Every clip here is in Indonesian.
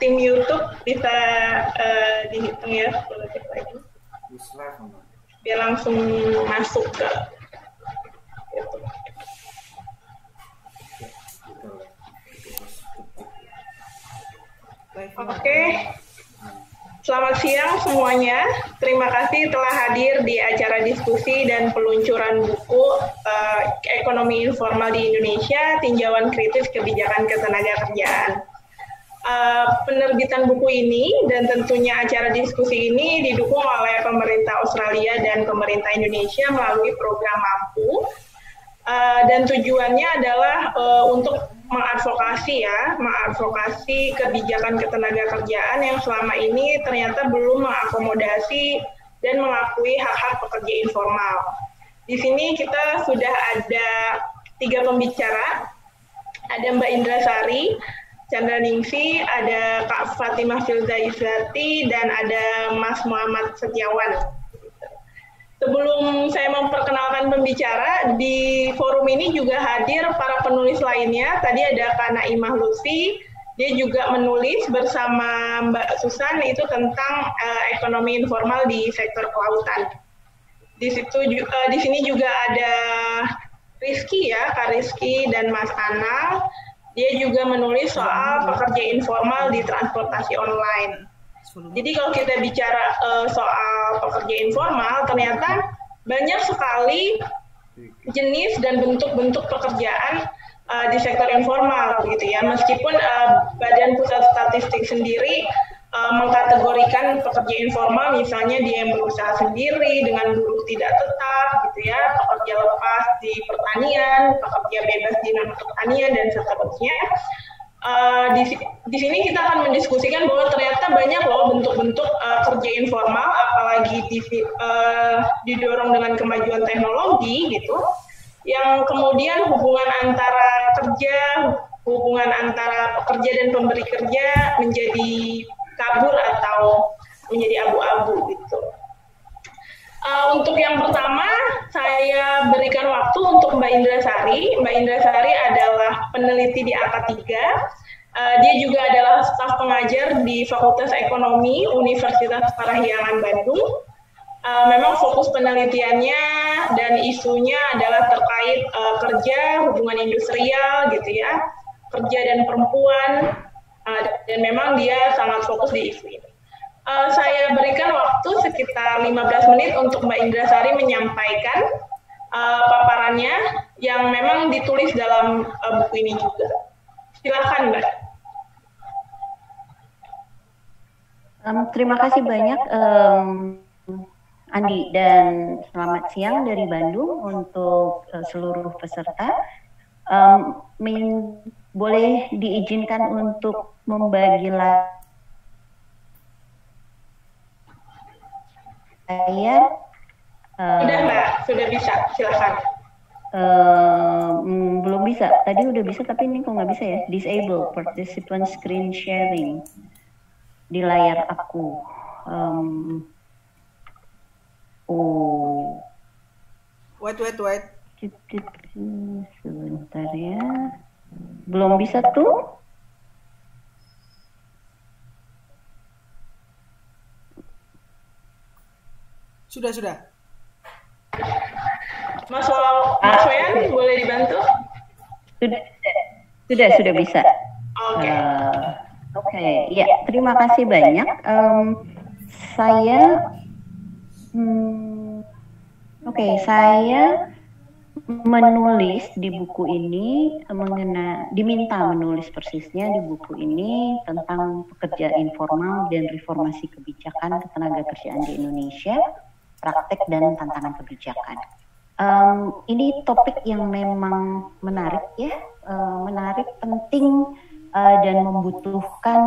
tim YouTube bisa dihitung ya 10 detik lagi. Biar langsung masuk ke YouTube. Oke. Selamat siang semuanya. Terima kasih telah hadir di acara diskusi dan peluncuran buku Ekonomi Informal di Indonesia, Tinjauan Kritis Kebijakan Ketenagakerjaan. Penerbitan buku ini dan tentunya acara diskusi ini didukung oleh pemerintah Australia dan pemerintah Indonesia melalui program MAMPU, dan tujuannya adalah untuk mengadvokasi kebijakan ketenagakerjaan yang selama ini ternyata belum mengakomodasi dan mengakui hak-hak pekerja informal. Di sini kita sudah ada 3 pembicara, ada Mbak Indra Sari, Chandra Ningsi, ada Kak Fatimah Filza Izzati, dan ada Mas Muhammad Setiawan. Sebelum saya memperkenalkan pembicara, di forum ini juga hadir para penulis lainnya. Tadi ada Kak Naimah Lucy, dia juga menulis bersama Mbak Susan itu tentang ekonomi informal di sektor kelautan. Di sini juga ada Rizky ya, Kak Rizky dan Mas Anang. Dia juga menulis soal pekerja informal di transportasi online. Jadi kalau kita bicara soal pekerja informal, ternyata banyak sekali jenis dan bentuk-bentuk pekerjaan di sektor informal, gitu ya. Meskipun Badan Pusat Statistik sendiri mengkategorikan pekerja informal, misalnya dia yang berusaha sendiri dengan buruh tidak tetap, gitu ya, pekerja lepas di pertanian, pekerja bebas di non pertanian dan seterusnya. Di sini kita akan mendiskusikan bahwa ternyata banyak loh bentuk-bentuk kerja informal, apalagi didorong dengan kemajuan teknologi gitu, yang kemudian hubungan antara pekerja dan pemberi kerja menjadi kabur atau menjadi abu-abu gitu. Untuk yang pertama, saya berikan waktu untuk Mbak Indra Sari. Mbak Indra Sari adalah peneliti di AK3. Dia juga adalah staf pengajar di Fakultas Ekonomi Universitas Parahyangan Bandung. Memang fokus penelitiannya dan isunya adalah terkait kerja, hubungan industrial, gitu ya, kerja dan perempuan, dan memang dia sangat fokus di isu ini. Saya berikan waktu sekitar 15 menit untuk Mbak Indra Sari menyampaikan paparannya yang memang ditulis dalam buku ini juga. Silakan, Mbak. Terima kasih banyak, Andi, dan selamat siang dari Bandung untuk seluruh peserta. Boleh diizinkan untuk membagi saya. Sudah, Mbak, sudah bisa, silakan. Belum bisa, tadi udah bisa tapi ini kok nggak bisa ya. Disable participant screen sharing di layar aku. Wait. Sebentar ya. Belum bisa tuh. Sudah. Mas Wayan, boleh dibantu? Sudah bisa. Oke, ya, terima kasih banyak. Saya menulis di buku ini diminta menulis persisnya di buku ini tentang pekerja informal dan reformasi kebijakan ketenagakerjaan di Indonesia, praktek dan tantangan kebijakan. Ini topik yang memang menarik ya, penting dan membutuhkan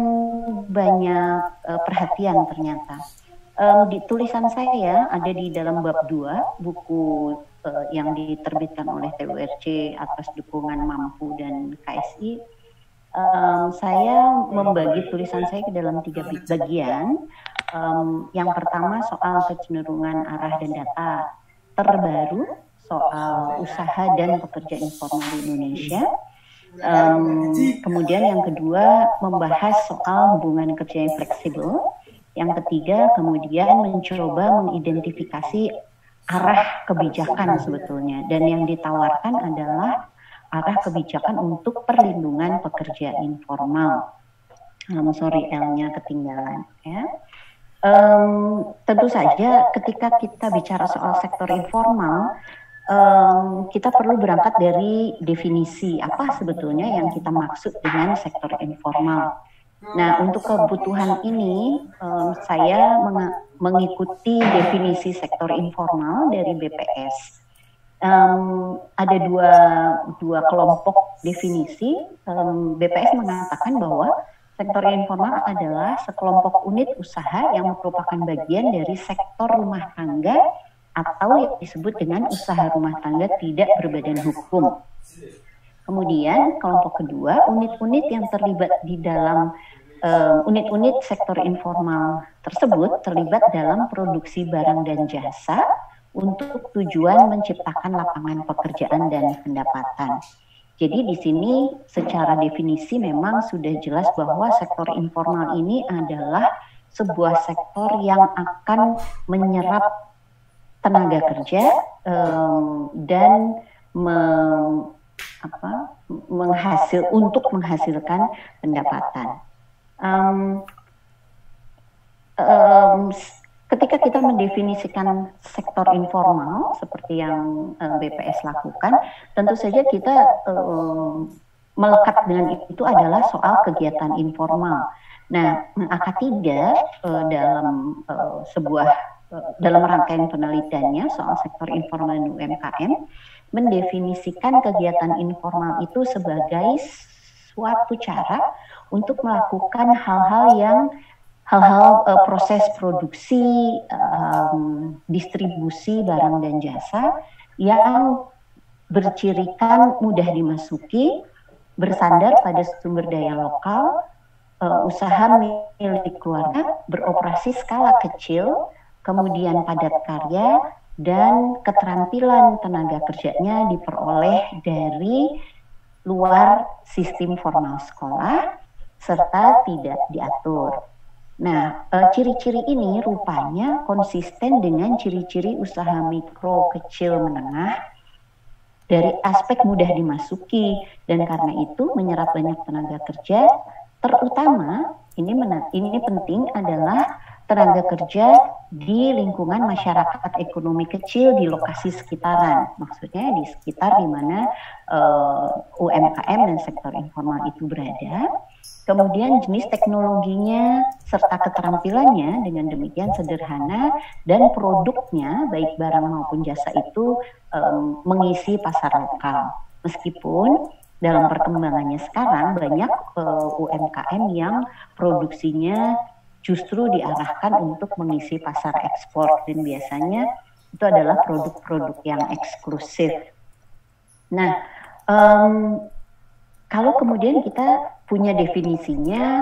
banyak perhatian ternyata. Di tulisan saya ada di dalam bab 2 buku yang diterbitkan oleh TURC atas dukungan MAMPU dan KSI. Saya membagi tulisan saya ke dalam 3 bagian. Yang pertama soal kecenderungan arah dan data terbaru soal usaha dan pekerja informal di Indonesia. Kemudian yang kedua membahas soal hubungan kerja yang fleksibel. Yang ketiga kemudian mencoba mengidentifikasi arah kebijakan sebetulnya. Dan yang ditawarkan adalah arah kebijakan untuk perlindungan pekerja informal. L-nya ketinggalan ya. Tentu saja ketika kita bicara soal sektor informal, kita perlu berangkat dari definisi apa sebetulnya yang kita maksud dengan sektor informal. Nah, untuk kebutuhan ini saya mengikuti definisi sektor informal dari BPS. Ada dua kelompok definisi. BPS mengatakan bahwa sektor informal adalah sekelompok unit usaha yang merupakan bagian dari sektor rumah tangga atau yang disebut dengan usaha rumah tangga tidak berbadan hukum. Kemudian kelompok kedua, unit-unit yang terlibat di dalam unit-unit sektor informal tersebut terlibat dalam produksi barang dan jasa untuk tujuan menciptakan lapangan pekerjaan dan pendapatan. Jadi di sini secara definisi memang sudah jelas bahwa sektor informal ini adalah sebuah sektor yang akan menyerap tenaga kerja dan menghasilkan pendapatan. Ketika kita mendefinisikan sektor informal seperti yang BPS lakukan, tentu saja kita melekat dengan itu adalah soal kegiatan informal. Nah, AK3 dalam rangkaian penelitiannya soal sektor informal dan UMKM mendefinisikan kegiatan informal itu sebagai suatu cara untuk melakukan hal-hal proses produksi, distribusi barang dan jasa yang bercirikan mudah dimasuki, bersandar pada sumber daya lokal, usaha milik keluarga, beroperasi skala kecil, kemudian padat karya, dan keterampilan tenaga kerjanya diperoleh dari luar sistem formal sekolah, serta tidak diatur. Nah, ciri-ciri ini rupanya konsisten dengan ciri-ciri usaha mikro, kecil, menengah dari aspek mudah dimasuki, dan karena itu menyerap banyak tenaga kerja, terutama ini penting adalah tenaga kerja di lingkungan masyarakat ekonomi kecil di lokasi sekitaran, maksudnya di sekitar di mana UMKM dan sektor informal itu berada. Kemudian jenis teknologinya serta keterampilannya dengan demikian sederhana, dan produknya baik barang maupun jasa itu mengisi pasar lokal. Meskipun dalam perkembangannya sekarang banyak UMKM yang produksinya justru diarahkan untuk mengisi pasar ekspor, dan biasanya itu adalah produk-produk yang eksklusif. Nah, kalau kemudian kita punya definisinya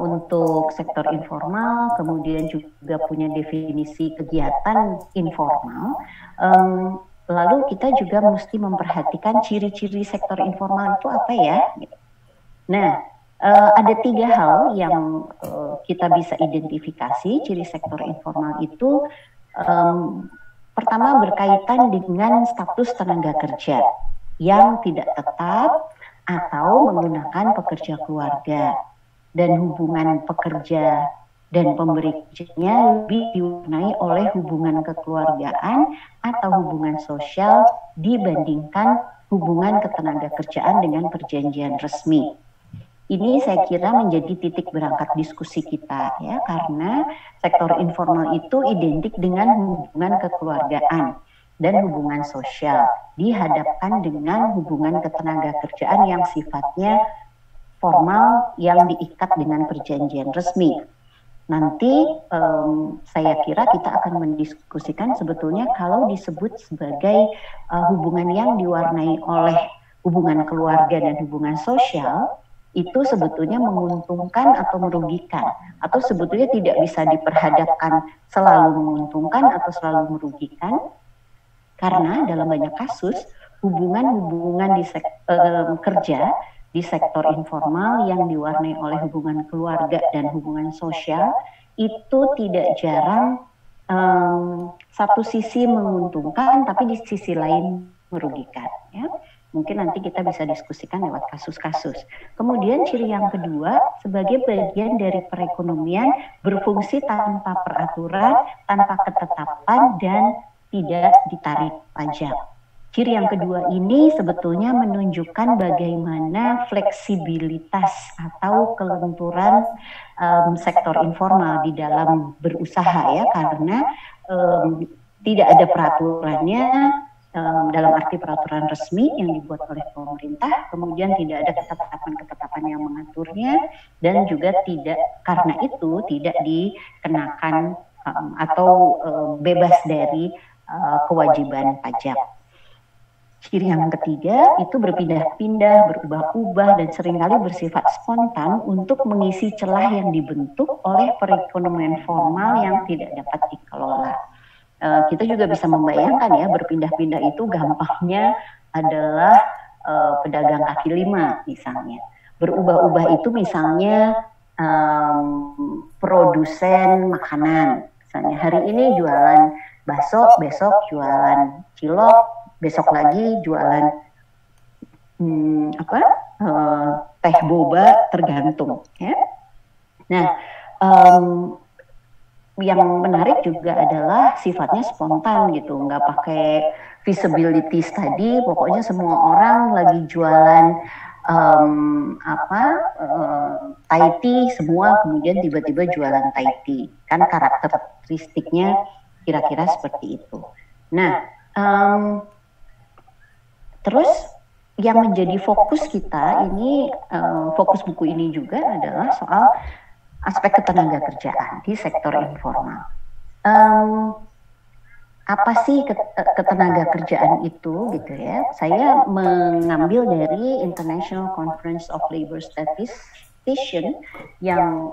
untuk sektor informal, kemudian juga punya definisi kegiatan informal, lalu kita juga mesti memperhatikan ciri-ciri sektor informal itu apa ya? Nah, ada 3 hal yang kita bisa identifikasi ciri sektor informal itu. Pertama, berkaitan dengan status tenaga kerja yang tidak tetap atau menggunakan pekerja keluarga, dan hubungan pekerja dan pemberi kerjanya lebih diwarnai oleh hubungan kekeluargaan atau hubungan sosial dibandingkan hubungan ketenaga kerjaan dengan perjanjian resmi. Ini saya kira menjadi titik berangkat diskusi kita ya, karena sektor informal itu identik dengan hubungan kekeluargaan dan hubungan sosial dihadapkan dengan hubungan ketenaga kerjaan yang sifatnya formal yang diikat dengan perjanjian resmi. Nanti saya kira kita akan mendiskusikan sebetulnya kalau disebut sebagai hubungan yang diwarnai oleh hubungan keluarga dan hubungan sosial, itu sebetulnya menguntungkan atau merugikan, atau sebetulnya tidak bisa diperhadapkan selalu menguntungkan atau selalu merugikan, karena dalam banyak kasus hubungan-hubungan di kerja di sektor informal yang diwarnai oleh hubungan keluarga dan hubungan sosial itu tidak jarang satu sisi menguntungkan tapi di sisi lain merugikan, ya. Mungkin nanti kita bisa diskusikan lewat kasus-kasus. Kemudian ciri yang kedua, sebagai bagian dari perekonomian berfungsi tanpa peraturan, tanpa ketetapan dan tidak ditarik pajak. Ciri yang kedua ini sebetulnya menunjukkan bagaimana fleksibilitas atau kelenturan sektor informal di dalam berusaha, ya, karena tidak ada peraturannya dalam arti peraturan resmi yang dibuat oleh pemerintah, kemudian tidak ada ketetapan-ketetapan yang mengaturnya, dan juga tidak, karena itu tidak dikenakan atau bebas dari kewajiban pajak. Ciri yang ketiga itu berpindah-pindah, berubah-ubah, dan seringkali bersifat spontan untuk mengisi celah yang dibentuk oleh perekonomian formal yang tidak dapat dikelola. Kita juga bisa membayangkan, ya, berpindah-pindah itu gampangnya adalah pedagang kaki lima misalnya. Berubah-ubah itu misalnya produsen makanan. Misalnya hari ini jualan bakso, besok jualan cilok, besok lagi jualan teh boba, tergantung, ya. Nah, yang menarik juga adalah sifatnya spontan gitu, nggak pakai feasibility study. Pokoknya semua orang lagi jualan Thai tea semua, kemudian tiba-tiba jualan Thai tea. Kan karakteristiknya kira-kira seperti itu. Nah, terus yang menjadi fokus kita ini, fokus buku ini juga adalah soal aspek ketenaga kerjaan di sektor informal. Apa sih ketenaga kerjaan itu, gitu ya? Saya mengambil dari International Conference of Labor Statistician yang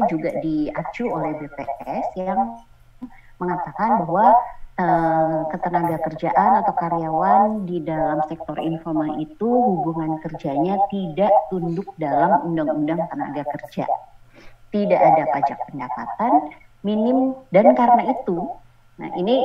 juga diacu oleh BPS, yang mengatakan bahwa ketenaga kerjaan atau karyawan di dalam sektor informal itu hubungan kerjanya tidak tunduk dalam Undang-Undang Tenaga Kerja. Tidak ada pajak pendapatan, minim, dan karena itu, nah ini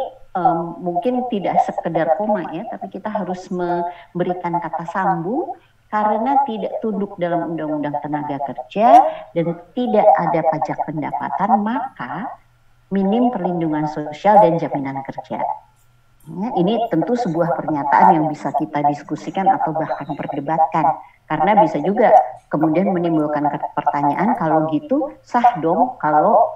mungkin tidak sekedar koma, ya, tapi kita harus memberikan kata sambung, karena tidak tunduk dalam Undang-Undang Tenaga Kerja dan tidak ada pajak pendapatan, maka minim perlindungan sosial dan jaminan kerja. Ya, ini tentu sebuah pernyataan yang bisa kita diskusikan atau bahkan perdebatkan, karena bisa juga kemudian menimbulkan pertanyaan, kalau gitu sah dong kalau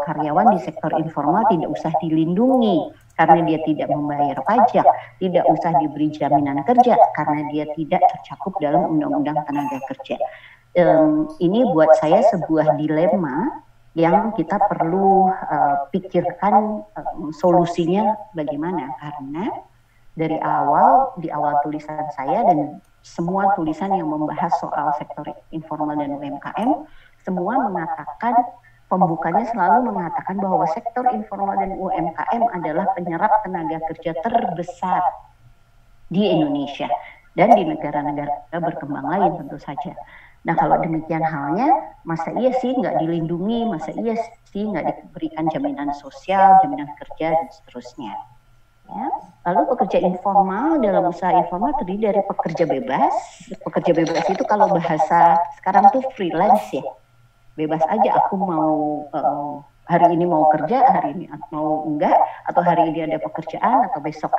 karyawan di sektor informal tidak usah dilindungi karena dia tidak membayar pajak, tidak usah diberi jaminan kerja karena dia tidak tercakup dalam Undang-Undang Tenaga Kerja. Ini buat saya sebuah dilema yang kita perlu pikirkan solusinya bagaimana, karena dari awal, di awal tulisan saya dan semua tulisan yang membahas soal sektor informal dan UMKM, semua mengatakan, pembukanya selalu mengatakan bahwa sektor informal dan UMKM adalah penyerap tenaga kerja terbesar di Indonesia dan di negara-negara berkembang lain tentu saja. Nah, kalau demikian halnya, masa iya sih nggak dilindungi, masa iya sih nggak diberikan jaminan sosial, jaminan kerja, dan seterusnya. Ya. Lalu pekerja informal dalam usaha informal terdiri dari pekerja bebas. Pekerja bebas itu kalau bahasa sekarang tuh freelance, ya. Bebas aja, aku mau hari ini mau kerja, hari ini mau enggak, atau hari ini ada pekerjaan, atau besok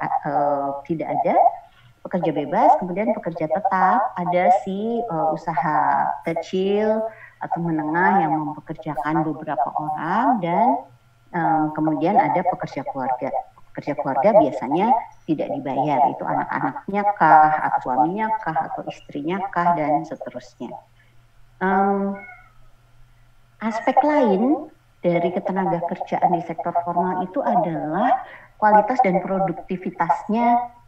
tidak ada. Pekerja bebas, kemudian pekerja tetap, ada si usaha kecil atau menengah yang mempekerjakan beberapa orang, dan kemudian ada pekerja keluarga. Pekerja keluarga biasanya tidak dibayar, itu anak-anaknya kah, atau suaminya kah, atau istrinya kah, dan seterusnya. Aspek lain dari ketenaga kerjaan di sektor formal itu adalah kualitas dan produktivitasnya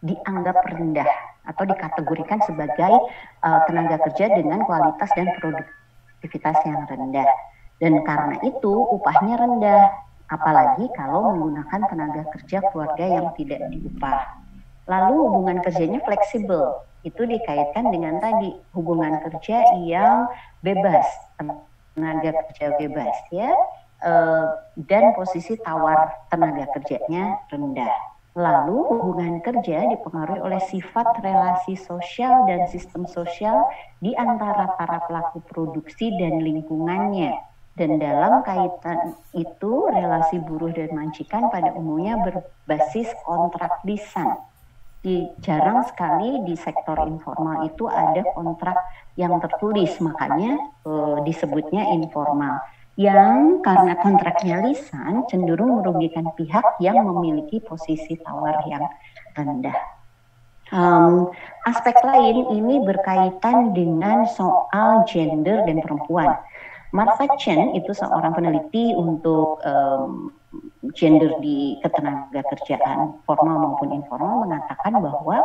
dianggap rendah atau dikategorikan sebagai tenaga kerja dengan kualitas dan produktivitas yang rendah. Dan karena itu upahnya rendah, apalagi kalau menggunakan tenaga kerja keluarga yang tidak diupah. Lalu hubungan kerjanya fleksibel, itu dikaitkan dengan tadi hubungan kerja yang bebas, tenaga kerja bebas ya, dan posisi tawar tenaga kerjanya rendah. Lalu hubungan kerja dipengaruhi oleh sifat relasi sosial dan sistem sosial di antara para pelaku produksi dan lingkungannya. Dan dalam kaitan itu, relasi buruh dan majikan pada umumnya berbasis kontrak lisan. Jarang sekali di sektor informal itu ada kontrak yang tertulis, makanya disebutnya informal. Yang karena kontraknya lisan cenderung merugikan pihak yang memiliki posisi tawar yang rendah. Aspek lain ini berkaitan dengan soal gender dan perempuan. Martha Chen itu seorang peneliti untuk gender di ketenagakerjaan formal maupun informal mengatakan bahwa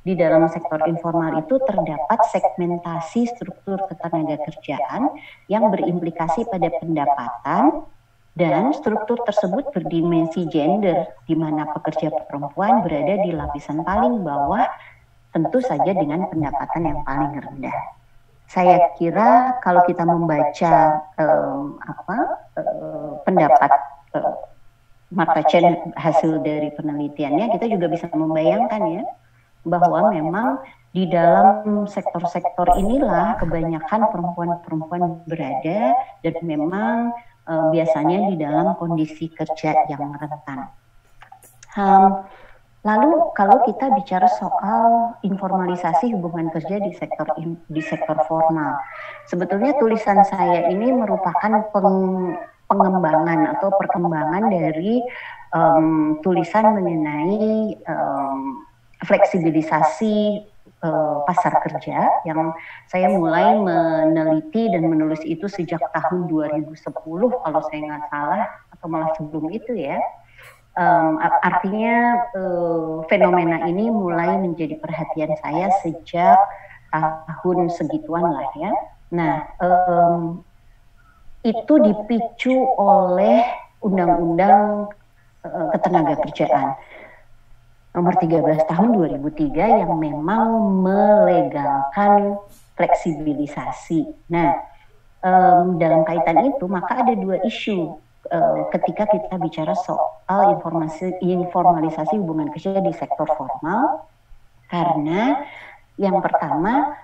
di dalam sektor informal itu terdapat segmentasi struktur ketenagakerjaan yang berimplikasi pada pendapatan, dan struktur tersebut berdimensi gender, di mana pekerja perempuan berada di lapisan paling bawah, tentu saja dengan pendapatan yang paling rendah. Saya kira kalau kita membaca pendapat Martha Chen hasil dari penelitiannya, kita juga bisa membayangkan ya, bahwa memang di dalam sektor-sektor inilah kebanyakan perempuan-perempuan berada, dan memang biasanya di dalam kondisi kerja yang rentan. Lalu kalau kita bicara soal informalisasi hubungan kerja di sektor formal, sebetulnya tulisan saya ini merupakan pengembangan atau perkembangan dari tulisan mengenai fleksibilisasi pasar kerja yang saya mulai meneliti dan menulis itu sejak tahun 2010 kalau saya nggak salah, atau malah sebelum itu ya. Artinya fenomena ini mulai menjadi perhatian saya sejak tahun segituan lah ya. Nah, itu dipicu oleh Undang-Undang Ketenagakerjaan nomor 13 tahun 2003 yang memang melegalkan fleksibilisasi. Nah, dalam kaitan itu maka ada dua isu ketika kita bicara soal informalisasi hubungan kerja di sektor formal, karena yang pertama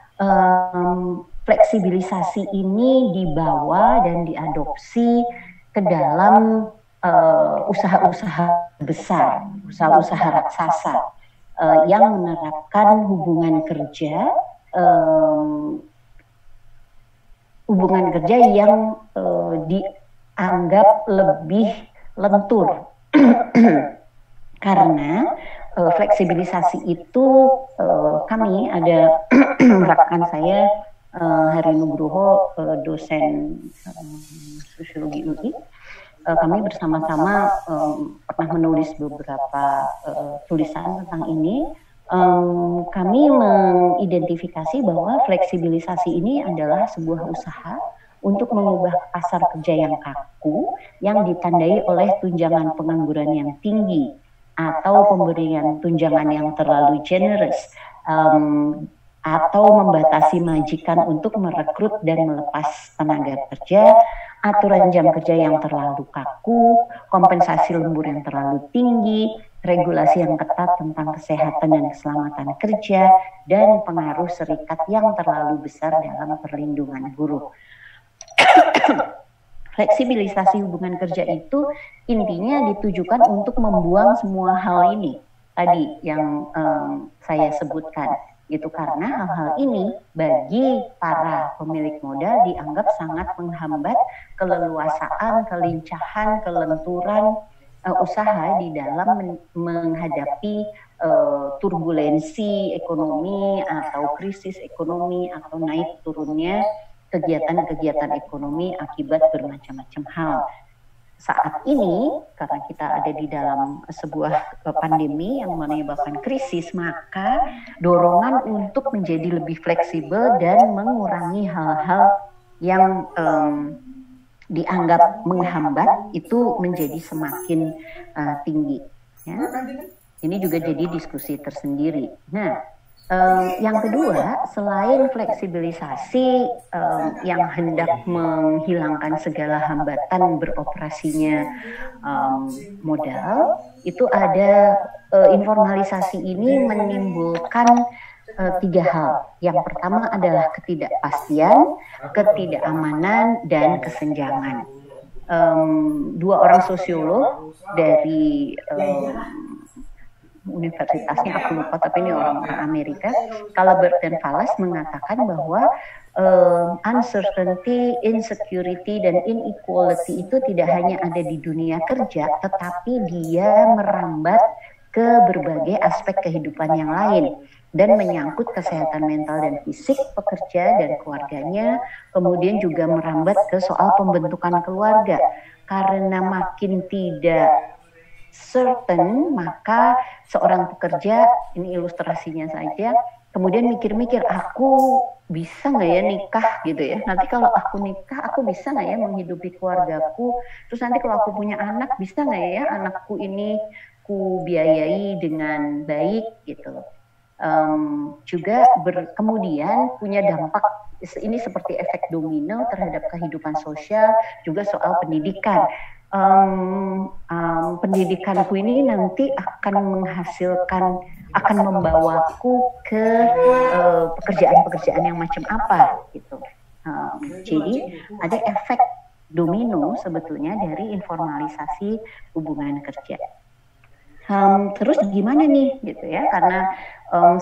fleksibilisasi ini dibawa dan diadopsi ke dalam usaha-usaha besar, usaha-usaha raksasa yang menerapkan hubungan kerja yang dianggap lebih lentur karena fleksibilisasi itu kami ada rekan saya Hari Nugroho, dosen sosiologi UI. Kami bersama-sama pernah menulis beberapa tulisan tentang ini. Kami mengidentifikasi bahwa fleksibilisasi ini adalah sebuah usaha untuk mengubah pasar kerja yang kaku, yang ditandai oleh tunjangan pengangguran yang tinggi, atau pemberian tunjangan yang terlalu generous, atau membatasi majikan untuk merekrut dan melepas tenaga kerja, aturan jam kerja yang terlalu kaku, kompensasi lembur yang terlalu tinggi, regulasi yang ketat tentang kesehatan dan keselamatan kerja, dan pengaruh serikat yang terlalu besar dalam perlindungan buruh. Fleksibilisasi hubungan kerja itu intinya ditujukan untuk membuang semua hal ini tadi yang saya sebutkan. Itu karena hal-hal ini bagi para pemilik modal dianggap sangat menghambat keleluasaan, kelincahan, kelenturan usaha di dalam menghadapi turbulensi ekonomi atau krisis ekonomi atau naik turunnya kegiatan-kegiatan ekonomi akibat bermacam-macam hal. Saat ini, karena kita ada di dalam sebuah pandemi yang menyebabkan krisis, maka dorongan untuk menjadi lebih fleksibel dan mengurangi hal-hal yang dianggap menghambat itu menjadi semakin tinggi. Ya. Ini juga jadi diskusi tersendiri. Nah, yang kedua, selain fleksibilisasi yang hendak menghilangkan segala hambatan beroperasinya modal, itu ada informalisasi ini menimbulkan tiga hal. Yang pertama adalah ketidakpastian, ketidakamanan, dan kesenjangan. Dua orang sosiolog dari universitasnya aku lupa, tapi ini orang-orang Amerika, Calabert dan Fallas mengatakan bahwa uncertainty, insecurity, dan inequality itu tidak hanya ada di dunia kerja, tetapi dia merambat ke berbagai aspek kehidupan yang lain dan menyangkut kesehatan mental dan fisik pekerja dan keluarganya, kemudian juga merambat ke soal pembentukan keluarga. Karena makin tidak certain, maka seorang pekerja, ini ilustrasinya saja, kemudian mikir-mikir, aku bisa nggak ya nikah gitu ya, nanti kalau aku nikah aku bisa nggak ya menghidupi keluargaku, terus nanti kalau aku punya anak bisa nggak ya anakku ini ku biayai dengan baik gitu. Juga kemudian punya dampak, ini seperti efek domino terhadap kehidupan sosial, juga soal pendidikan. Pendidikanku ini nanti akan menghasilkan, akan membawaku ke pekerjaan-pekerjaan yang macam apa gitu. Jadi ada efek domino sebetulnya dari informalisasi hubungan kerja. Terus gimana nih gitu ya, karena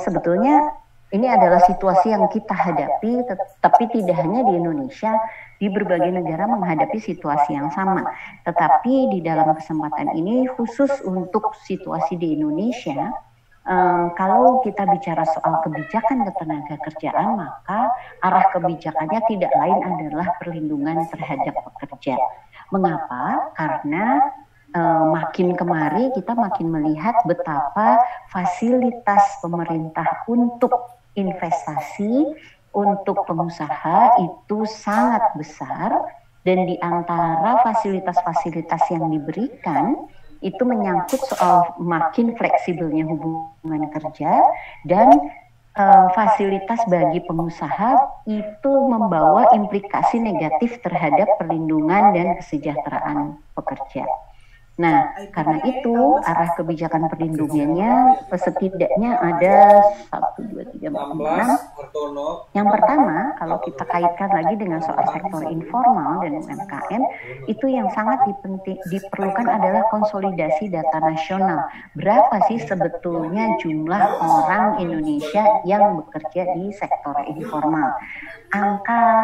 sebetulnya ini adalah situasi yang kita hadapi, tapi tidak hanya di Indonesia, di berbagai negara menghadapi situasi yang sama. Tetapi di dalam kesempatan ini khusus untuk situasi di Indonesia, kalau kita bicara soal kebijakan ketenagakerjaan, maka arah kebijakannya tidak lain adalah perlindungan terhadap pekerja. Mengapa? Karena makin kemari kita makin melihat betapa fasilitas pemerintah untuk investasi, untuk pengusaha itu sangat besar, dan di antara fasilitas-fasilitas yang diberikan itu menyangkut soal makin fleksibelnya hubungan kerja, dan fasilitas bagi pengusaha itu membawa implikasi negatif terhadap perlindungan dan kesejahteraan pekerja. Nah, karena itu arah kebijakan perlindungannya setidaknya ada 1, 2, 3, 4, 5. Yang pertama, kalau kita kaitkan lagi dengan soal sektor informal dan UMKM, itu yang sangat diperlukan adalah konsolidasi data nasional. Berapa sih sebetulnya jumlah orang Indonesia yang bekerja di sektor informal? Angka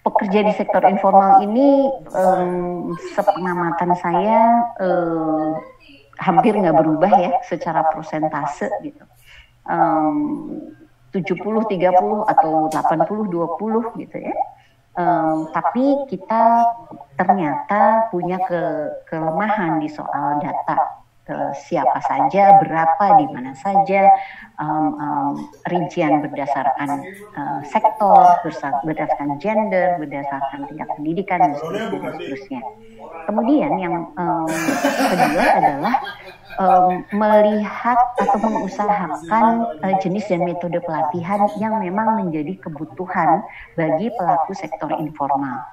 pekerja di sektor informal ini sepengamatan saya hampir nggak berubah ya secara persentase gitu, 70-30 atau 80-20 gitu ya. Tapi kita ternyata punya kelemahan di soal data. Siapa saja, berapa, di mana saja, rincian berdasarkan sektor, berdasarkan gender, berdasarkan tingkat pendidikan, dan seterusnya. Kemudian yang kedua adalah melihat atau mengusahakan jenis dan metode pelatihan yang memang menjadi kebutuhan bagi pelaku sektor informal.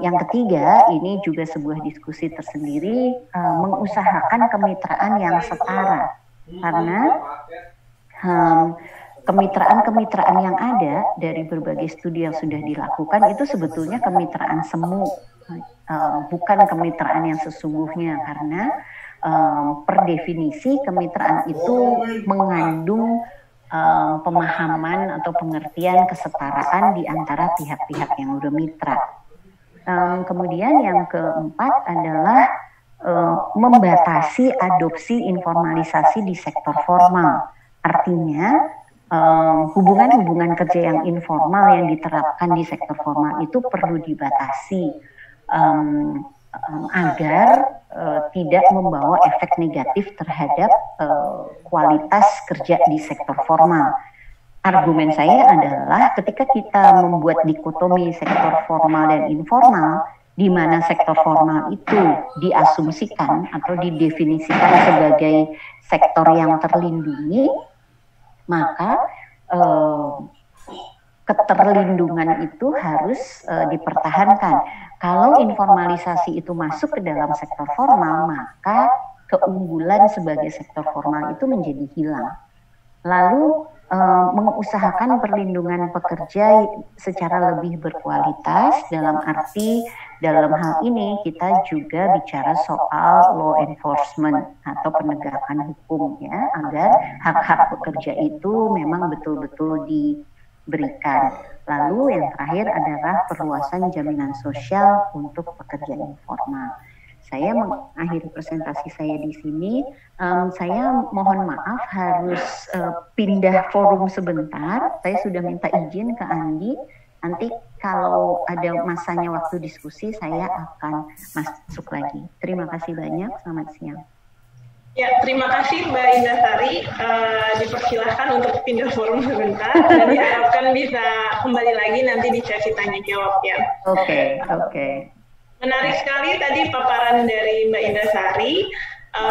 Yang ketiga, ini juga sebuah diskusi tersendiri, mengusahakan kemitraan yang setara, karena kemitraan-kemitraan yang ada dari berbagai studi yang sudah dilakukan itu sebetulnya kemitraan semu, bukan kemitraan yang sesungguhnya, karena per definisi kemitraan itu mengandung pemahaman atau pengertian kesetaraan di antara pihak-pihak yang bermitra. Kemudian yang keempat adalah membatasi adopsi informalisasi di sektor formal. Artinya hubungan-hubungan kerja yang informal yang diterapkan di sektor formal itu perlu dibatasi agar tidak membawa efek negatif terhadap kualitas kerja di sektor formal. Argumen saya adalah ketika kita membuat dikotomi sektor formal dan informal, di mana sektor formal itu diasumsikan atau didefinisikan sebagai sektor yang terlindungi, maka keterlindungan itu harus dipertahankan. Kalau informalisasi itu masuk ke dalam sektor formal, maka keunggulan sebagai sektor formal itu menjadi hilang. Lalu mengusahakan perlindungan pekerja secara lebih berkualitas, dalam arti dalam hal ini kita juga bicara soal law enforcement atau penegakan hukum ya, agar hak-hak pekerja itu memang betul-betul diberikan. Lalu yang terakhir adalah perluasan jaminan sosial untuk pekerja informal. Saya mengakhiri presentasi saya di sini. Saya mohon maaf harus pindah forum sebentar. Saya sudah minta izin ke Andi. Nanti kalau ada masanya waktu diskusi, saya akan masuk lagi. Terima kasih banyak. Selamat siang. Ya, terima kasih Mbak Indasari. Dipersilahkan untuk pindah forum sebentar dan diharapkan bisa kembali lagi nanti di sesi tanya jawab ya. Oke. Menarik sekali tadi paparan dari Mbak Indasari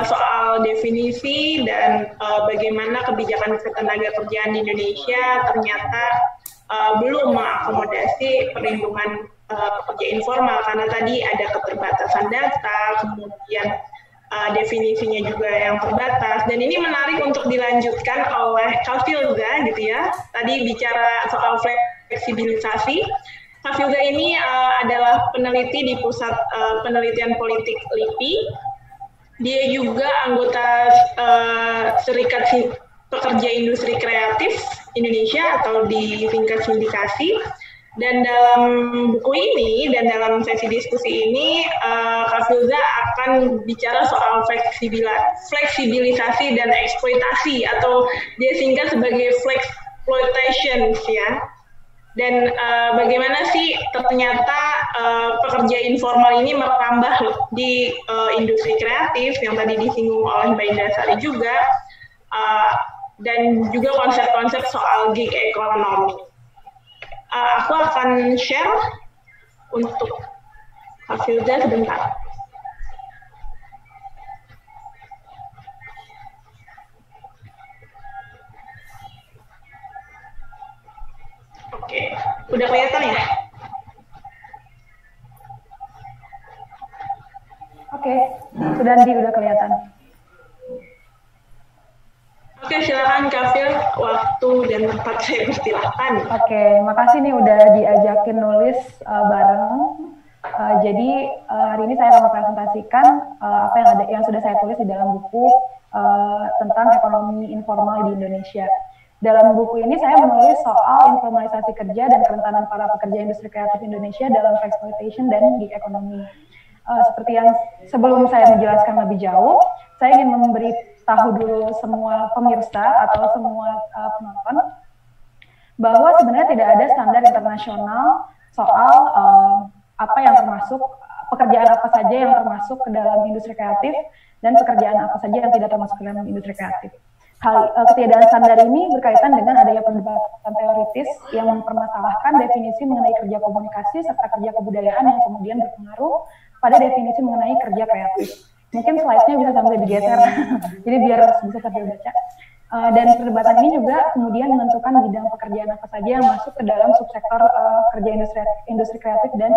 soal definisi dan bagaimana kebijakan ketenagakerjaan di Indonesia ternyata belum mengakomodasi perlindungan pekerja informal karena tadi ada keterbatasan data, kemudian definisinya juga yang terbatas, dan ini menarik untuk dilanjutkan oleh Kak Filza gitu ya. Tadi bicara soal fleksibilisasi. Kak Filza ini adalah peneliti di Pusat Penelitian Politik LIPI. Dia juga anggota Serikat Pekerja Industri Kreatif Indonesia atau disingkat sindikasi. Dan dalam buku ini dan dalam sesi diskusi ini, Kak Filza akan bicara soal fleksibilisasi dan eksploitasi atau dia singkat sebagai flexploitation ya. Dan bagaimana sih ternyata pekerja informal ini merambah di industri kreatif yang tadi disinggung oleh Mbak Indasari juga, dan juga konsep-konsep soal gig economy. Aku akan share untuk Kak Filza sebentar. Oke, udah kelihatan ya? Oke, sudah Andi, udah kelihatan. Oke, silakan Kak Fil, waktu dan tempat saya persilahkan. Oke, makasih nih udah diajakin nulis bareng. Jadi hari ini saya akan mempresentasikan apa yang sudah saya tulis di dalam buku tentang ekonomi informal di Indonesia. Dalam buku ini saya menulis soal informalisasi kerja dan kerentanan para pekerja industri kreatif Indonesia dalam exploitation dan gig economy. Seperti yang sebelum saya menjelaskan lebih jauh, saya ingin memberitahu dulu semua pemirsa atau semua penonton bahwa sebenarnya tidak ada standar internasional soal apa yang termasuk, pekerjaan apa saja yang termasuk ke dalam industri kreatif dan pekerjaan apa saja yang tidak termasuk ke dalam industri kreatif. Ketiadaan standar ini berkaitan dengan adanya perdebatan teoritis yang mempermasalahkan definisi mengenai kerja komunikasi serta kerja kebudayaan yang kemudian berpengaruh pada definisi mengenai kerja kreatif. Mungkin slide-nya bisa sampai digeser, jadi biar bisa sambil baca. Dan perdebatan ini juga kemudian menentukan bidang pekerjaan apa saja yang masuk ke dalam subsektor kerja industri kreatif dan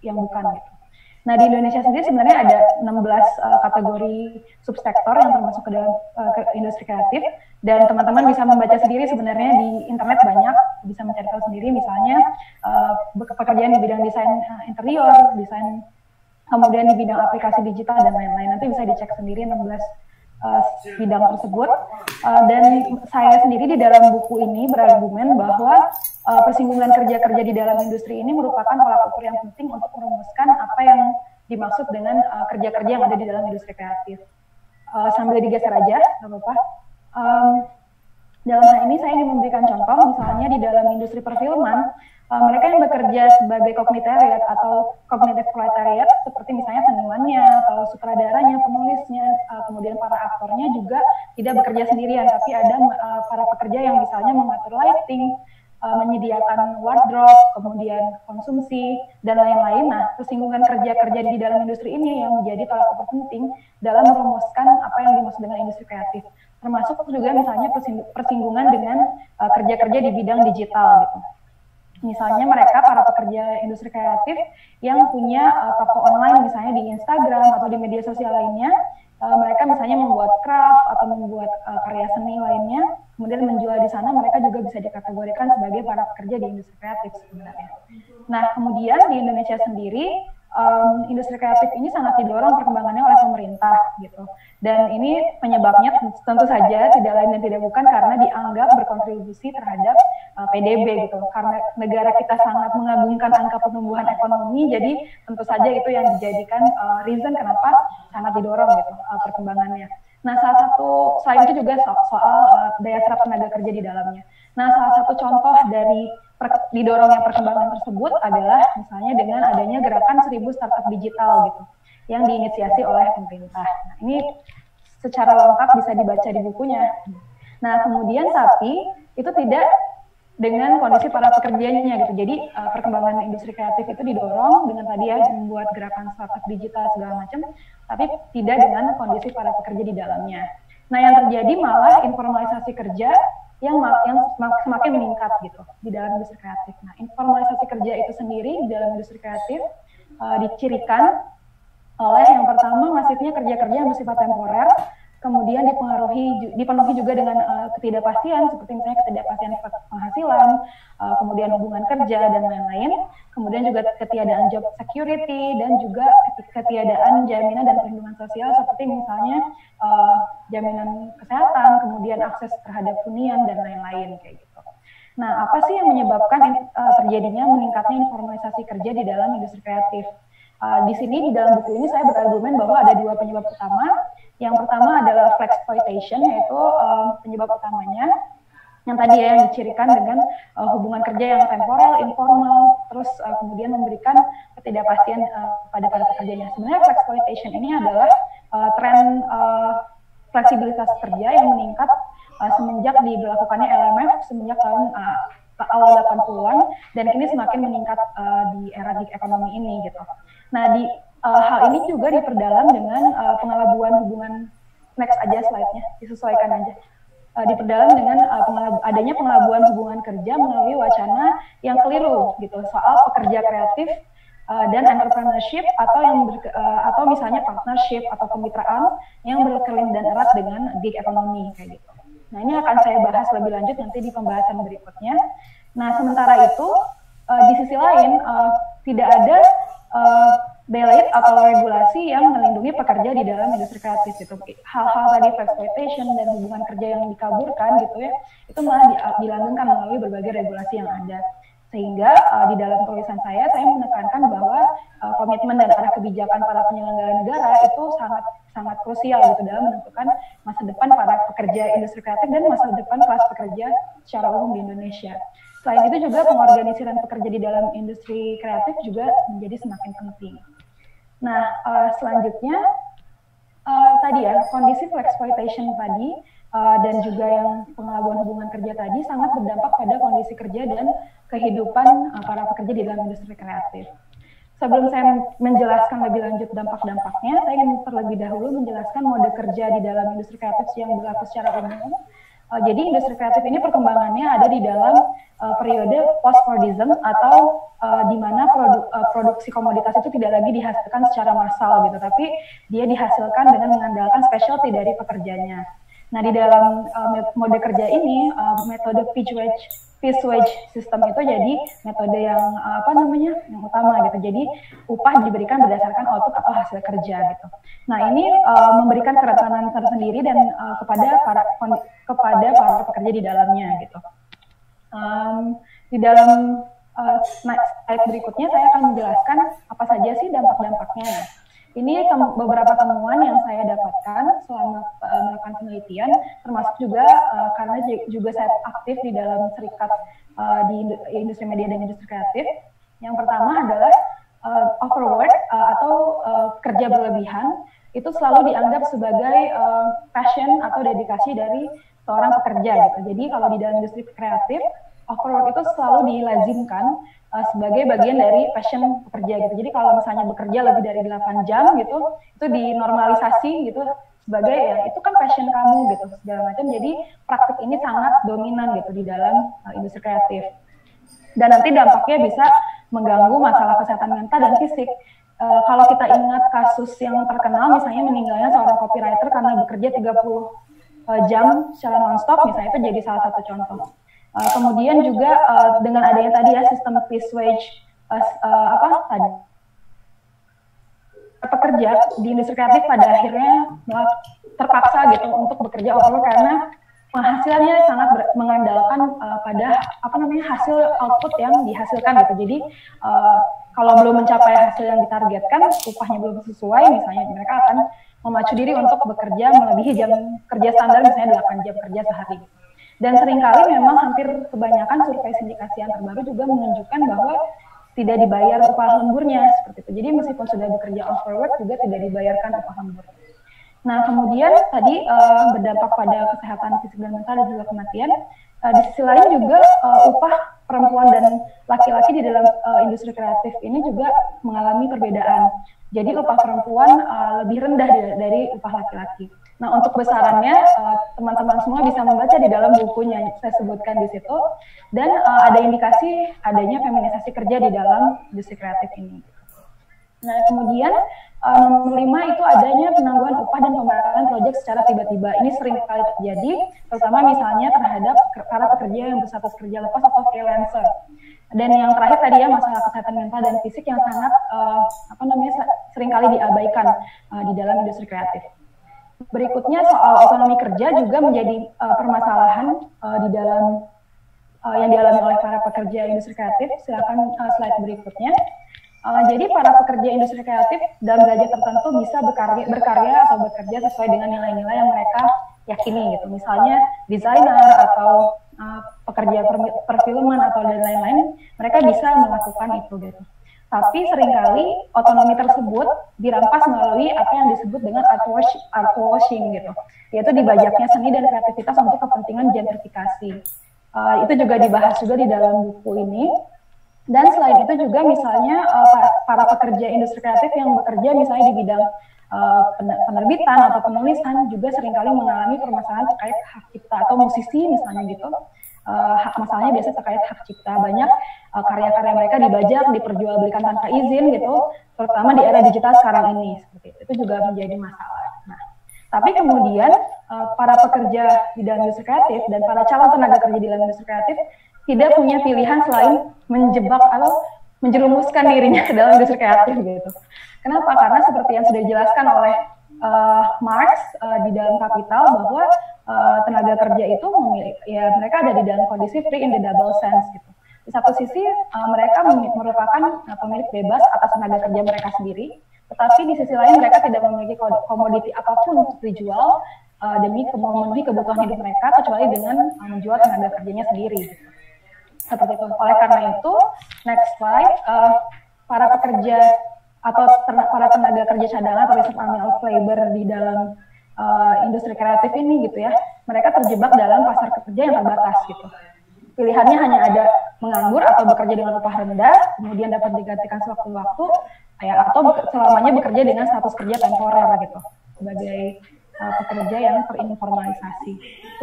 yang bukan gitu. Nah, di Indonesia sendiri sebenarnya ada 16 kategori subsektor yang termasuk ke dalam industri kreatif, dan teman-teman bisa membaca sendiri sebenarnya di internet banyak, bisa mencari tahu sendiri misalnya pekerjaan di bidang desain interior, desain, kemudian di bidang aplikasi digital dan lain-lain. Nanti bisa dicek sendiri 16 bidang tersebut. Dan saya sendiri di dalam buku ini berargumen bahwa persinggungan kerja-kerja di dalam industri ini merupakan tolak ukur yang penting untuk merumuskan apa yang dimaksud dengan kerja-kerja yang ada di dalam industri kreatif. Sambil digeser aja, nggak apa-apa. Dalam hal ini saya ingin memberikan contoh, misalnya di dalam industri perfilman, mereka yang bekerja sebagai kognitariat atau cognitive proletariat, seperti misalnya senimannya atau sutradaranya, penulisnya, kemudian para aktornya juga tidak bekerja sendirian, tapi ada para pekerja yang misalnya mengatur lighting, menyediakan wardrobe, kemudian konsumsi, dan lain-lain. Nah, persinggungan kerja-kerja di dalam industri ini yang menjadi tolak ukur penting dalam merumuskan apa yang dimaksud dengan industri kreatif. Termasuk juga misalnya persinggungan dengan kerja-kerja di bidang digital gitu. Misalnya mereka para pekerja industri kreatif yang punya toko online misalnya di Instagram atau di media sosial lainnya, mereka misalnya membuat craft atau membuat karya seni lainnya, kemudian menjual di sana, mereka juga bisa dikategorikan sebagai para pekerja di industri kreatif sebenarnya. Nah, kemudian di Indonesia sendiri, industri kreatif ini sangat didorong perkembangannya oleh pemerintah gitu. Dan ini penyebabnya tentu saja tidak lain dan tidak bukan karena dianggap berkontribusi terhadap PDB gitu. Karena negara kita sangat mengagungkan angka pertumbuhan ekonomi, jadi tentu saja itu yang dijadikan reason kenapa sangat didorong gitu perkembangannya. Nah, salah satu selain itu juga soal daya serap tenaga kerja di dalamnya. Nah, salah satu contoh dari didorongnya perkembangan tersebut adalah misalnya dengan adanya gerakan 1000 startup digital gitu yang diinisiasi oleh pemerintah. Nah, ini secara lengkap bisa dibaca di bukunya. Nah, kemudian tapi itu tidak dengan kondisi para pekerjanya gitu. Jadi perkembangan industri kreatif itu didorong dengan tadi ya membuat gerakan startup digital segala macam, tapi tidak dengan kondisi para pekerja di dalamnya. Nah, yang terjadi malah informalisasi kerja yang semakin meningkat gitu di dalam industri kreatif. Nah, informalisasi kerja itu sendiri di dalam industri kreatif dicirikan oleh yang pertama masifnya kerja-kerja yang bersifat temporer, kemudian dipenuhi juga dengan ketidakpastian seperti misalnya ketidakpastian penghasilan, kemudian hubungan kerja dan lain-lain, kemudian juga ketiadaan job security dan juga ketiadaan jaminan dan perlindungan sosial seperti misalnya jaminan kesehatan, kemudian akses terhadap hunian dan lain-lain kayak gitu. Nah, apa sih yang menyebabkan terjadinya meningkatnya informalisasi kerja di dalam industri kreatif? Di sini di dalam buku ini saya berargumen bahwa ada dua penyebab utama. Yang pertama adalah flexploitation, yaitu penyebab utamanya yang tadi ya yang dicirikan dengan hubungan kerja yang temporal, informal, terus kemudian memberikan ketidakpastian pada para pekerjanya. Sebenarnya flexploitation ini adalah tren fleksibilitas kerja yang meningkat semenjak diberlakukannya LMF semenjak tahun awal 80-an dan ini semakin meningkat di era gig ekonomi ini gitu. Nah, di hal ini juga diperdalam dengan pengelabuan hubungan, next aja slide-nya, disesuaikan aja. Diperdalam dengan adanya pengelabuan hubungan kerja melalui wacana yang keliru gitu soal pekerja kreatif dan entrepreneurship atau misalnya partnership atau kemitraan yang berkelindan erat dengan gig ekonomi kayak gitu. Nah, ini akan saya bahas lebih lanjut nanti di pembahasan berikutnya. Nah, sementara itu di sisi lain tidak ada delay atau regulasi yang melindungi pekerja di dalam industri kreatif itu. Hal-hal tadi exploitation dan hubungan kerja yang dikaburkan gitu ya, itu malah dilanggengkan melalui berbagai regulasi yang ada. Sehingga di dalam tulisan saya menekankan bahwa komitmen dan arah kebijakan para penyelenggara negara itu sangat krusial gitu dalam menentukan masa depan para pekerja industri kreatif dan masa depan kelas pekerja secara umum di Indonesia. Selain itu juga pengorganisiran pekerja di dalam industri kreatif juga menjadi semakin penting. Nah, selanjutnya tadi ya kondisi flexploitation tadi dan juga yang pengelabuan hubungan kerja tadi sangat berdampak pada kondisi kerja dan kehidupan para pekerja di dalam industri kreatif. Sebelum saya menjelaskan lebih lanjut dampak-dampaknya, saya ingin terlebih dahulu menjelaskan mode kerja di dalam industri kreatif yang berlaku secara umum. Jadi industri kreatif ini perkembangannya ada di dalam periode post-Fordism atau di mana produksi komoditas itu tidak lagi dihasilkan secara massal gitu, tapi dia dihasilkan dengan mengandalkan specialty dari pekerjanya. Nah, di dalam mode kerja ini metode piece wage system itu jadi metode yang yang utama gitu. Jadi upah diberikan berdasarkan output atau hasil kerja gitu. Nah, ini memberikan kerentanan tersendiri dan kepada para pekerja di dalamnya gitu. Di dalam slide berikutnya saya akan menjelaskan apa saja sih dampak-dampaknya. Ini beberapa temuan yang saya dapatkan selama melakukan penelitian, termasuk juga karena juga saya aktif di dalam serikat di industri media dan industri kreatif. Yang pertama adalah overwork atau kerja berlebihan, itu selalu dianggap sebagai passion atau dedikasi dari seorang pekerja gitu. Jadi kalau di dalam industri kreatif, overwork itu selalu dilazimkan sebagai bagian dari passion pekerja gitu. Jadi kalau misalnya bekerja lebih dari 8 jam gitu, itu dinormalisasi gitu sebagai ya itu kan passion kamu gitu segala macam. Jadi praktik ini sangat dominan gitu di dalam industri kreatif. Dan nanti dampaknya bisa mengganggu masalah kesehatan mental dan fisik. Kalau kita ingat kasus yang terkenal, misalnya meninggalnya seorang copywriter karena bekerja 30 jam secara nonstop, misalnya itu jadi salah satu contoh. Kemudian juga dengan adanya tadi ya sistem fixed wage, pekerja di industri kreatif pada akhirnya terpaksa gitu untuk bekerja overwork karena penghasilannya sangat mengandalkan pada hasil output yang dihasilkan gitu. Jadi kalau belum mencapai hasil yang ditargetkan, upahnya belum sesuai, misalnya mereka akan memacu diri untuk bekerja melebihi jam kerja standar, misalnya 8 jam kerja sehari. Dan seringkali memang hampir kebanyakan survei sindikasi yang terbaru juga menunjukkan bahwa tidak dibayar upah lemburnya seperti itu. Jadi meskipun sudah bekerja overwork juga tidak dibayarkan upah lembur. Nah, kemudian tadi berdampak pada kesehatan fisik dan mental dan juga kematian. Di sisi lain juga upah perempuan dan laki-laki di dalam industri kreatif ini juga mengalami perbedaan. Jadi upah perempuan lebih rendah dari upah laki-laki. Nah, untuk besarannya teman-teman semua bisa membaca di dalam bukunya saya sebutkan di situ. Dan ada indikasi adanya feminisasi kerja di dalam industri kreatif ini. Nah, kemudian nomor 5 itu adanya penangguhan upah dan pembatalan proyek secara tiba-tiba. Ini sering kali terjadi, terutama misalnya terhadap para pekerja yang berstatus kerja lepas atau freelancer. Dan yang terakhir tadi ya masalah kesehatan mental dan fisik yang sangat sering kali diabaikan di dalam industri kreatif. Berikutnya soal otonomi kerja juga menjadi permasalahan di dalam yang dialami oleh para pekerja industri kreatif. Silakan slide berikutnya. Jadi para pekerja industri kreatif dalam derajat tertentu bisa berkarya atau bekerja sesuai dengan nilai-nilai yang mereka yakini gitu. Misalnya desainer atau pekerja perfilman atau dan lain-lain, mereka bisa melakukan itu gitu. Tapi seringkali otonomi tersebut dirampas melalui apa yang disebut dengan art washing gitu, yaitu dibajaknya seni dan kreativitas untuk kepentingan gentrifikasi. Itu juga dibahas juga di dalam buku ini. Dan selain itu juga misalnya para pekerja industri kreatif yang bekerja misalnya di bidang penerbitan atau penulisan juga seringkali mengalami permasalahan terkait hak cipta, atau musisi misalnya gitu. Masalahnya biasanya terkait hak cipta. Banyak karya-karya mereka dibajak, diperjualbelikan tanpa izin gitu, terutama di era digital sekarang ini. Seperti itu juga menjadi masalah. Nah, tapi kemudian para pekerja di dalam industri kreatif dan para calon tenaga kerja di dalam industri kreatif tidak punya pilihan selain menjebak atau menjerumuskan dirinya ke dalam industri kreatif gitu. Kenapa? Karena seperti yang sudah dijelaskan oleh Marx di dalam Kapital bahwa tenaga kerja itu mereka ada di dalam kondisi free in the double sense gitu. Di satu sisi mereka merupakan pemilik bebas atas tenaga kerja mereka sendiri, tetapi di sisi lain mereka tidak memiliki komoditi apapun untuk dijual demi memenuhi kebutuhan hidup mereka kecuali dengan menjual tenaga kerjanya sendiri. Gitu. Seperti itu. Oleh karena itu, next slide, para pekerja atau para tenaga kerja cadangan atau reserve army of labor di dalam industri kreatif ini gitu ya, mereka terjebak dalam pasar kerja yang terbatas gitu. Pilihannya hanya ada menganggur atau bekerja dengan upah rendah, kemudian dapat digantikan sewaktu-waktu, atau selamanya bekerja dengan status kerja temporer gitu, sebagai pekerja yang terinformalisasi.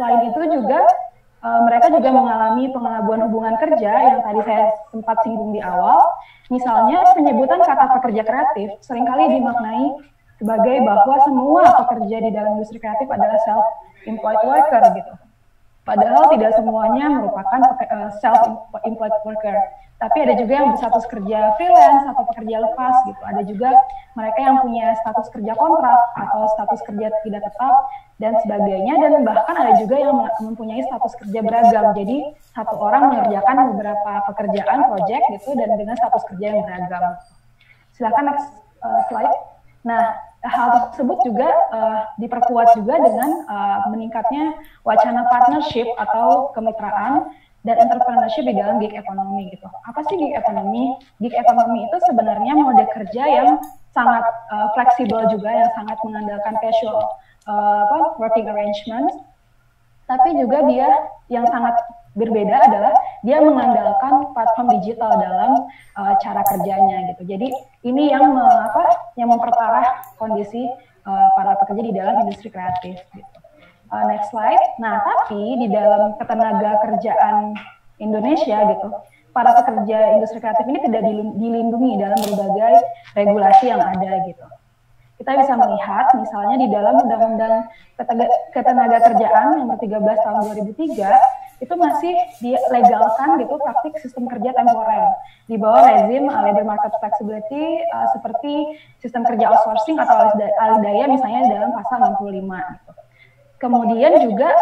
Selain itu juga mereka juga mengalami pengelabuan hubungan kerja yang tadi saya sempat singgung di awal. Misalnya penyebutan kata pekerja kreatif seringkali dimaknai sebagai bahwa semua pekerja di dalam industri kreatif adalah self-employed worker gitu. Padahal tidak semuanya merupakan self-employed worker. Tapi ada juga yang berstatus kerja freelance atau pekerja lepas gitu. Ada juga mereka yang punya status kerja kontrak atau status kerja tidak tetap dan sebagainya. Dan bahkan ada juga yang mempunyai status kerja beragam. Jadi satu orang mengerjakan beberapa pekerjaan, project gitu, dan dengan status kerja yang beragam. Silakan next slide. Nah, hal tersebut juga diperkuat juga dengan meningkatnya wacana partnership atau kemitraan dan entrepreneurship di dalam gig economy gitu. Apa sih gig economy? Gig economy itu sebenarnya mode kerja yang sangat fleksibel juga, yang sangat mengandalkan casual working arrangements, tapi juga dia yang sangat berbeda adalah dia mengandalkan platform digital dalam cara kerjanya gitu. Jadi ini yang memperparah kondisi para pekerja di dalam industri kreatif gitu. Next slide. Nah, tapi di dalam ketenaga kerjaan Indonesia gitu, para pekerja industri kreatif ini tidak dilindungi dalam berbagai regulasi yang ada gitu. Kita bisa melihat misalnya di dalam Undang-Undang Ketenaga Kerjaan nomor 13 tahun 2003 itu masih dilegalkan gitu praktik sistem kerja temporer di bawah rezim labor market flexibility seperti sistem kerja outsourcing atau alih-daya misalnya dalam pasal 65 gitu. Kemudian juga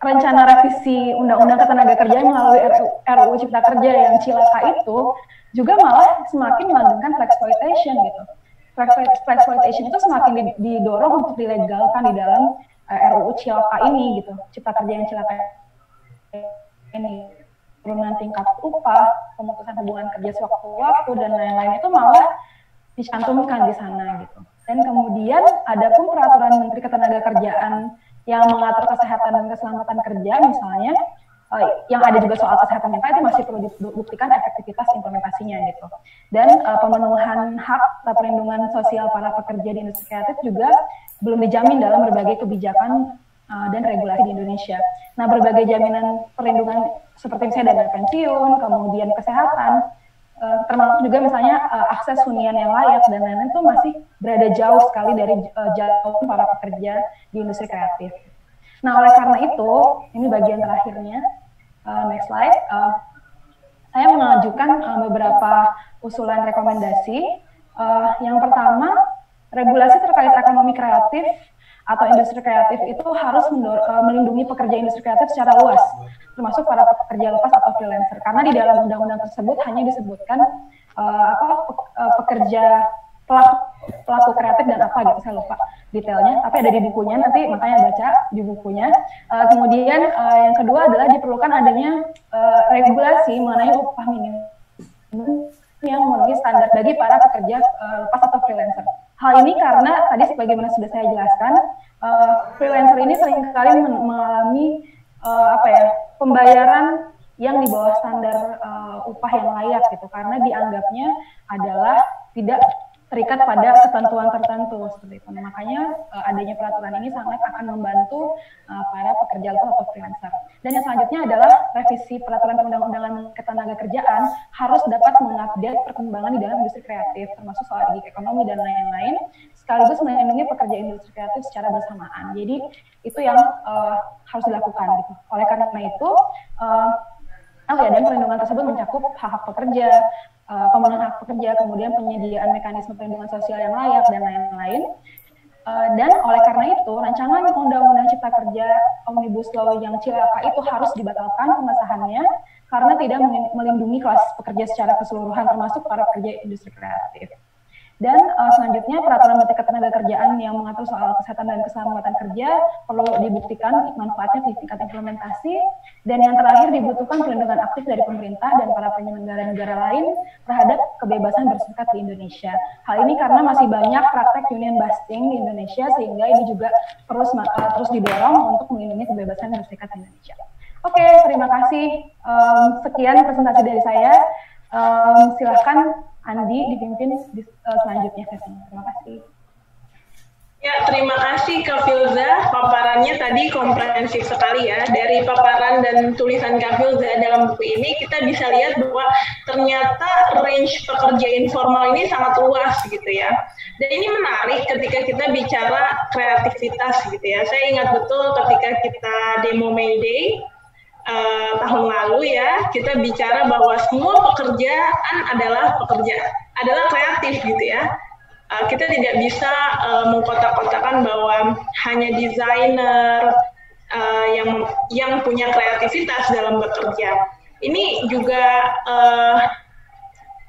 rencana revisi Undang-Undang Ketenagakerjaan melalui RUU Cipta Kerja yang cilaka itu juga malah semakin melanggengkan flexploitation gitu. Flexploitation itu semakin didorong untuk dilegalkan di dalam RUU cilaka ini gitu. Cipta Kerja yang cilaka ini, penurunan tingkat upah, pemutusan hubungan kerja sewaktu-waktu dan lain-lain itu malah dicantumkan di sana gitu. Dan kemudian ada pun peraturan Menteri Ketenagakerjaan yang mengatur kesehatan dan keselamatan kerja misalnya, yang ada juga soal kesehatan mental itu masih perlu dibuktikan efektivitas implementasinya gitu. Dan pemenuhan hak perlindungan sosial para pekerja di industri kreatif juga belum dijamin dalam berbagai kebijakan dan regulasi di Indonesia. Nah, berbagai jaminan perlindungan seperti misalnya dana pensiun, kemudian kesehatan, termasuk juga misalnya akses hunian yang layak dan lain-lain itu masih berada jauh sekali dari jauh para pekerja di industri kreatif. Nah, oleh karena itu, ini bagian terakhirnya, next slide, saya mengajukan beberapa usulan rekomendasi. Yang pertama, regulasi terkait ekonomi kreatif atau industri kreatif itu harus melindungi pekerja industri kreatif secara luas, termasuk para pekerja lepas atau freelancer. Karena di dalam undang-undang tersebut hanya disebutkan pekerja pelaku kreatif dan apa gitu, saya lupa detailnya. Tapi ada di bukunya, nanti makanya baca di bukunya. Kemudian yang kedua adalah diperlukan adanya regulasi mengenai upah minimum yang memenuhi standar bagi para pekerja lepas atau freelancer. Hal ini karena tadi sebagaimana sudah saya jelaskan, freelancer ini seringkali mengalami pembayaran yang di bawah standar upah yang layak gitu, karena dianggapnya adalah tidak terikat pada ketentuan tertentu seperti itu. Nah, makanya adanya peraturan ini sangat akan membantu para pekerja lepas atau freelancer. Dan yang selanjutnya adalah revisi peraturan perundang-undangan ketenagakerjaan harus dapat mengupdate perkembangan di dalam industri kreatif, termasuk soal gig ekonomi dan lain-lain, sekaligus melindungi pekerja industri kreatif secara bersamaan. Jadi itu yang harus dilakukan gitu. Oleh karena itu, dan perlindungan tersebut mencakup hak-hak pekerja, pemenuhan hak pekerja, kemudian penyediaan mekanisme perlindungan sosial yang layak dan lain-lain. Dan oleh karena itu, rancangan Undang-Undang Cipta Kerja Omnibus Law yang cilaka itu harus dibatalkan pengesahannya karena tidak melindungi kelas pekerja secara keseluruhan, termasuk para pekerja industri kreatif. Dan selanjutnya peraturan Menteri Ketenagakerjaan yang mengatur soal kesehatan dan keselamatan kerja perlu dibuktikan manfaatnya di tingkat implementasi. Dan yang terakhir dibutuhkan perlindungan aktif dari pemerintah dan para penyelenggara negara lain terhadap kebebasan berserikat di Indonesia. Hal ini karena masih banyak praktek union busting di Indonesia, sehingga ini juga terus didorong untuk melindungi kebebasan berserikat di Indonesia. Oke, terima kasih. Sekian presentasi dari saya. Silahkan Andi dipimpin selanjutnya sesinya. Terima kasih. Ya, terima kasih Kak Filza. Paparannya tadi komprehensif sekali ya. Dari paparan dan tulisan Kak Filza dalam buku ini, kita bisa lihat bahwa ternyata range pekerja informal ini sangat luas gitu ya. Dan ini menarik ketika kita bicara kreativitas gitu ya. Saya ingat betul ketika kita demo May Day, tahun lalu ya, kita bicara bahwa semua pekerjaan adalah kreatif gitu ya. Kita tidak bisa mengkotak-kotakan bahwa hanya desainer yang punya kreativitas dalam bekerja. Ini juga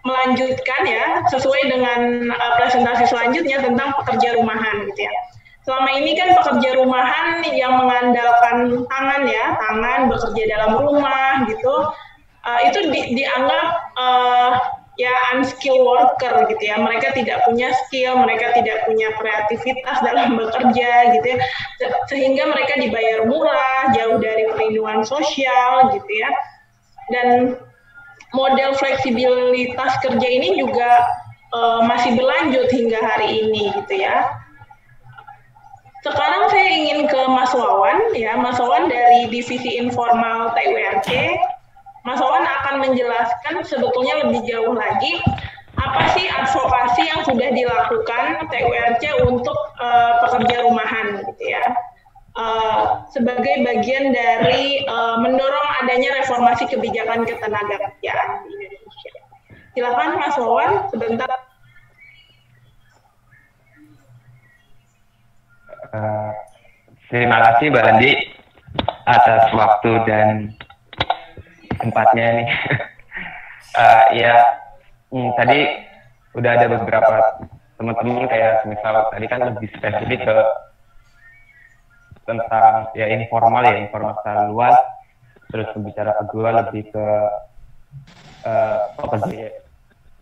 melanjutkan ya, sesuai dengan presentasi selanjutnya tentang pekerja rumahan gitu ya. Selama ini kan pekerja rumahan yang mengandalkan tangan bekerja dalam rumah gitu, itu dianggap ya unskilled worker gitu ya. Mereka tidak punya skill, mereka tidak punya kreativitas dalam bekerja gitu ya. Sehingga mereka dibayar murah, jauh dari perlindungan sosial gitu ya. Dan model fleksibilitas kerja ini juga masih berlanjut hingga hari ini gitu ya. Sekarang saya ingin ke Mas Wawan ya, Mas Wawan dari Divisi Informal TWRC. Mas Wawan akan menjelaskan sebetulnya lebih jauh lagi apa sih advokasi yang sudah dilakukan TWRC untuk pekerja rumahan gitu ya. Sebagai bagian dari mendorong adanya reformasi kebijakan ketenagakerjaan di Indonesia. Silakan Mas Wawan sebentar. Terima kasih Mbak Andi atas waktu dan tempatnya nih. Tadi udah ada beberapa teman-teman kayak misal tadi kan lebih spesifik ke tentang ya informal secara luas, terus pembicara kedua lebih ke pekerja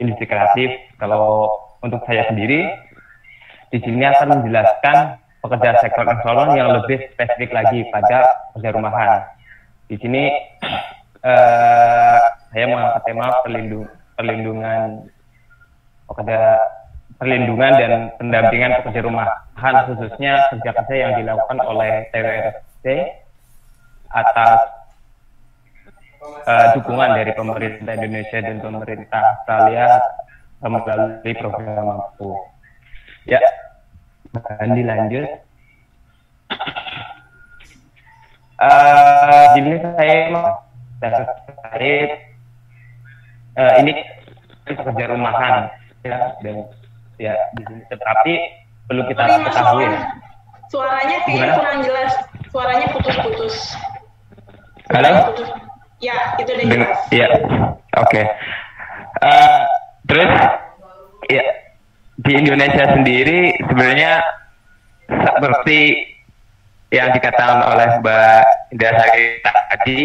industri kreatif. Kalau untuk saya sendiri di sini akan menjelaskan pekerja sektor informal yang lebih spesifik lagi pada pekerja rumahan. Di sini saya mengangkat tema perlindungan dan pendampingan pekerja rumahan, khususnya kerja-kerja yang dilakukan oleh TWRC atas dukungan dari pemerintah Indonesia dan pemerintah Australia melalui program Mampu. Ya, Andi lanjut. Ini saya terkait ini pekerja rumahan ya, dan ya di sini tetapi perlu kita ketahui. Suaranya kayaknya kurang jelas, suaranya putus-putus. Halo? Ya, itu udah jelas. Ya, oke. Terus ya, di Indonesia sendiri sebenarnya seperti yang dikatakan oleh Mbak Indah Sari tadi,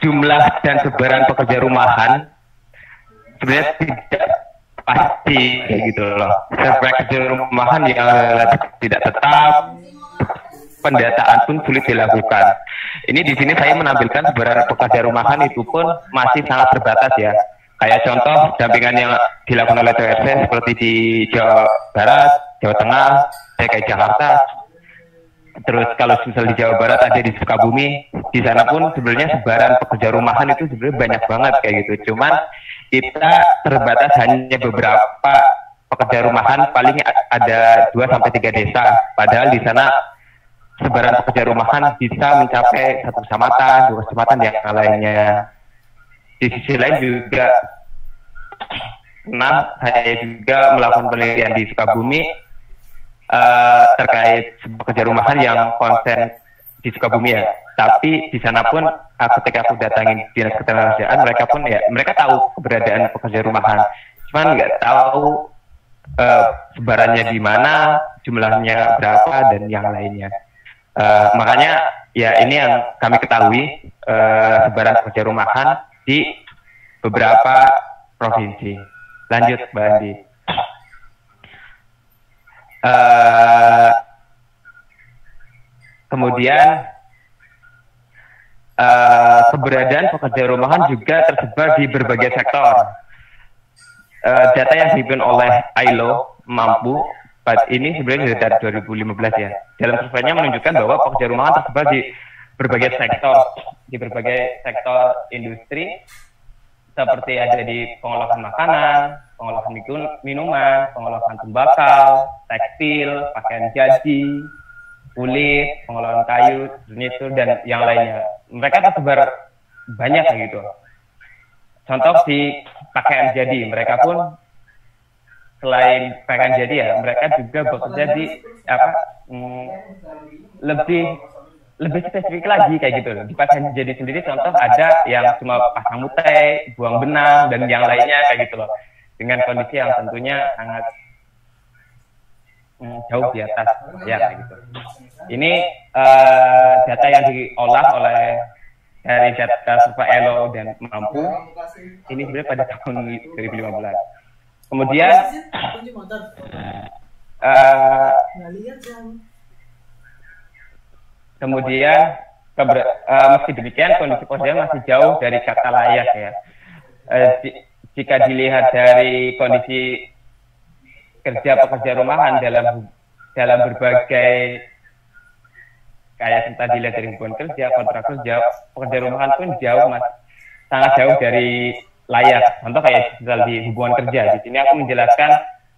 jumlah dan sebaran pekerja rumahan sebenarnya tidak pasti kayak gitu loh. Pekerja rumahan yang tidak tetap, pendataan pun sulit dilakukan. Ini di sini saya menampilkan sebaran pekerja rumahan itu pun masih sangat terbatas ya. Kayak contoh dampingan yang dilakukan oleh TWRC seperti di Jawa Barat, Jawa Tengah, DKI Jakarta. Terus kalau misal di Jawa Barat ada di Sukabumi, di sana pun sebenarnya sebaran pekerja rumahan itu sebenarnya banyak banget kayak gitu. Cuman kita terbatas hanya beberapa pekerja rumahan, paling ada 2-3 desa. Padahal di sana sebaran pekerja rumahan bisa mencapai 1 kecamatan, 2 kecamatan yang lainnya. Di sisi lain juga, saya juga melakukan penelitian di Sukabumi terkait pekerja rumahan yang konsen di Sukabumi ya. Tapi di sana pun ketika aku datangin dinas ketenagakerjaan, mereka pun ya mereka tahu keberadaan pekerja rumahan, cuman nggak tahu sebarannya di mana, jumlahnya berapa dan yang lainnya. Makanya ya ini yang kami ketahui, sebaran pekerja rumahan di beberapa provinsi. Lanjut, Mbak Andi. Kemudian keberadaan pekerja rumahan juga tersebar di berbagai sektor. Data yang dipimpin oleh ILO Mampu ini sebenarnya dari 2015 ya. Dalam surveinya menunjukkan bahwa pekerja rumahan tersebar di berbagai sektor industri, seperti ada di pengolahan makanan, pengolahan minuman, pengolahan tembakau, tekstil, pakaian jadi, kulit, pengolahan kayu, furnitur, dan yang lainnya. Mereka tersebar banyak kayak gitu. Contoh di pakaian jadi, mereka pun selain pakaian jadi ya, mereka juga bekerja di lebih spesifik lagi kayak gitu. Di pakaian jadi sendiri contoh ada yang cuma pasang mutai, buang benang, dan yang lainnya kayak gitu loh. Dengan kondisi yang tentunya sangat jauh di atas ya kayak gitu. Ini data yang diolah oleh dari data survei ELO dan Mampu ini sebenarnya pada tahun 2015. Kemudian meski demikian kondisi pekerjaan masih jauh dari kata layak ya. Jika dilihat dari kondisi pekerja rumahan dalam berbagai kayak tadi dilihat dari hubungan kerja, kontrak kerja, pekerja rumahan pun sangat jauh dari layak. Contoh kayak misal di hubungan kerja. Di sini aku menjelaskan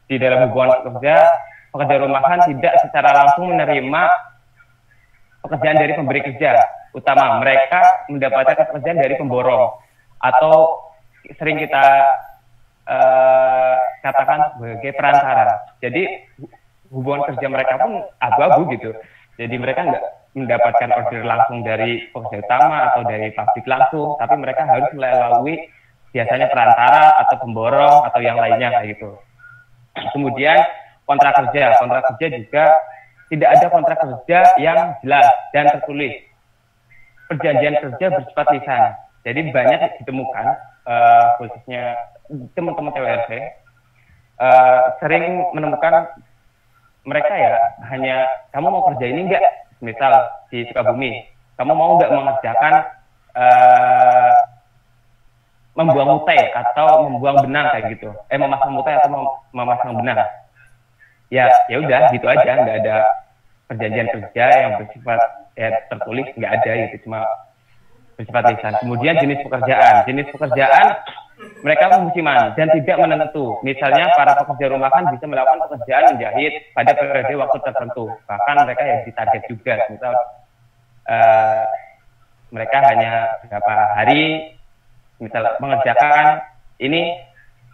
di dalam hubungan kerja, pekerja rumahan tidak secara langsung menerima pekerjaan dari pemberi kerja. Utama mereka mendapatkan pekerjaan dari pemborong atau sering kita katakan sebagai perantara. Jadi hubungan kerja mereka pun abu-abu gitu. Jadi mereka nggak mendapatkan order langsung dari pekerja utama atau dari pabrik langsung, tapi mereka harus melalui biasanya perantara atau pemborong atau yang lainnya kayak gitu. Kemudian kontrak kerja juga tidak ada kontrak kerja yang jelas dan tertulis. Perjanjian kerja bersifat lisan. Jadi banyak ditemukan khususnya teman-teman TWRC sering menemukan mereka ya hanya kamu mau kerja ini enggak, misal di Sukabumi kamu mau enggak mengerjakan membuang mutai atau membuang benang kayak gitu, memasang mutai atau memasang benang, ya udah gitu aja, nggak ada perjanjian kerja yang bersifat tertulis, nggak ada gitu, cuma bersifat lisan. Kemudian jenis pekerjaan mereka musiman dan tidak menentu. Misalnya para pekerja rumahan bisa melakukan pekerjaan menjahit pada periode waktu tertentu. Bahkan mereka yang ditarget juga. Misal mereka hanya beberapa hari, misal mengerjakan ini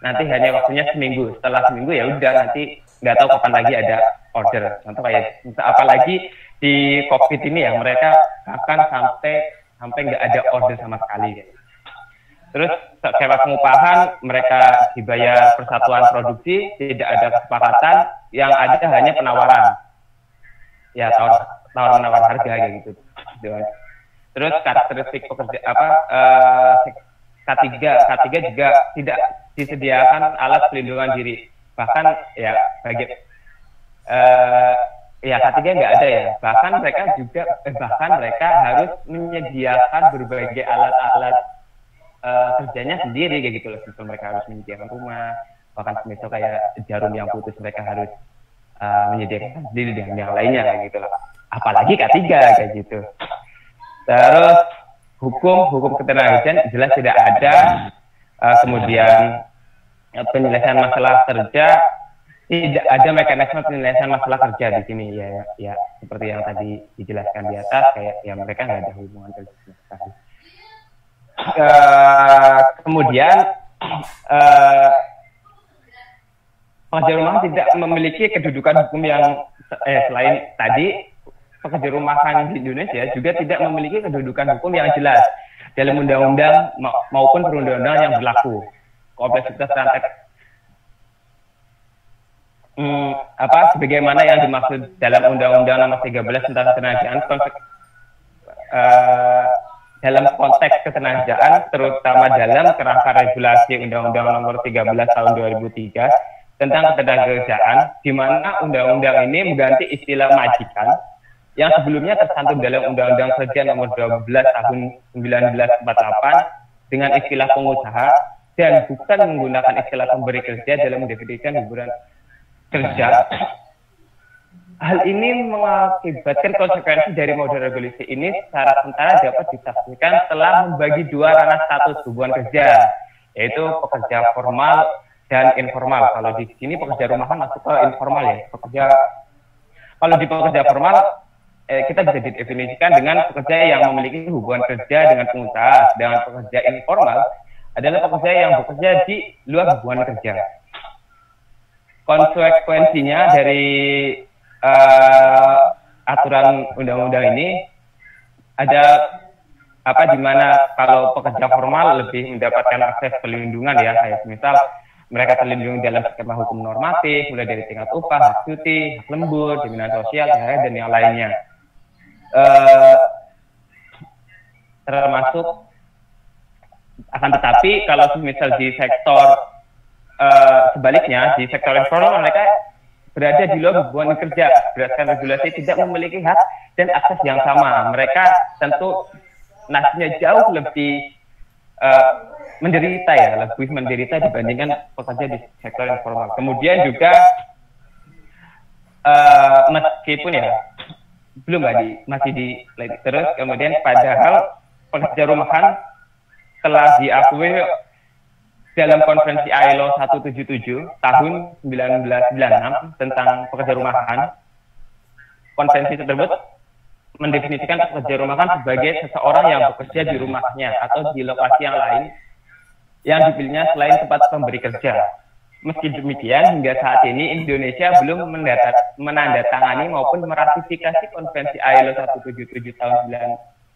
nanti hanya waktunya seminggu. Setelah seminggu ya udah nanti nggak tahu kapan lagi ada order. Contoh kayak misal, apalagi di COVID ini ya mereka akan sampai nggak ada order sama sekali. Terus sewa pengupahan mereka dibayar persatuan produksi, tidak ada kesepakatan, yang ada hanya penawaran. Ya tawar-menawar harga kayak gitu. Terus karakteristik pekerja K3 juga tidak disediakan alat pelindungan diri. Bahkan ya K3 nggak ada ya. Bahkan mereka harus menyediakan berbagai alat-alat kerjanya sendiri kayak gitu loh. Misal mereka harus menyediakan rumah, bahkan misal kayak jarum yang putus mereka harus menyediakan sendiri dengan yang lainnya kayak gitu loh. Apalagi K3 kayak gitu. Terus hukum ketenagakerjaan jelas tidak ada. Kemudian penyelesaian masalah kerja, tidak ada mekanisme penyelesaian masalah kerja di sini ya seperti yang tadi dijelaskan di atas, kayak ya mereka nggak ada hubungan kerja sekali. Kemudian pekerja rumahan tidak memiliki kedudukan hukum yang selain tadi, pekerja rumahan di Indonesia juga tidak memiliki kedudukan hukum yang jelas dalam undang-undang maupun perundang-undangan yang berlaku. Kompleksitas rantai sebagaimana yang dimaksud dalam Undang-Undang Nomor 13 tentang ketenagakerjaan, dalam konteks ketenagakerjaan, terutama dalam kerangka regulasi Undang-Undang Nomor 13 tahun 2003 tentang ketenagakerjaan, di mana undang-undang ini mengganti istilah majikan yang sebelumnya tercantum dalam Undang-Undang Kerja Nomor 12 tahun 1948 dengan istilah pengusaha dan bukan menggunakan istilah pemberi kerja dalam mendefinisikan hubungan kerja. Hal ini mengakibatkan konsekuensi dari model regulasi ini secara sementara dapat ditafsirkan telah membagi dua ranah status hubungan kerja, yaitu pekerja formal dan informal. Kalau di sini pekerja rumahan masuk ke informal ya. Kalau di pekerja formal kita bisa didefinisikan dengan pekerja yang memiliki hubungan kerja dengan pengusaha, sedangkan pekerja informal adalah pekerja yang bekerja di luar hubungan kerja. Konsekuensinya dari aturan undang-undang ini ada di mana kalau pekerja formal lebih mendapatkan akses perlindungan ya, kayak misal mereka terlindungi dalam skema hukum normatif mulai dari tingkat upah, hak cuti, hak lembur, jaminan sosial, dan yang lainnya. termasuk akan tetapi kalau misal di sektor sebaliknya, di sektor informal mereka berada di luar hubungan kerja berdasarkan regulasi, tidak memiliki hak dan akses yang sama. Mereka tentu nasibnya jauh lebih lebih menderita dibandingkan pekerja di sektor informal. Kemudian juga meskipun ya belum masih di terus, kemudian padahal pekerja rumahan telah diakui dalam konvensi ILO 177 tahun 1996 tentang pekerja rumahan. Konvensi tersebut mendefinisikan pekerja rumahan sebagai seseorang yang bekerja di rumahnya atau di lokasi yang lain yang dipilihnya selain tempat pemberi kerja. Meski demikian, hingga saat ini Indonesia belum menandatangani maupun meratifikasi konvensi ILO 177 tahun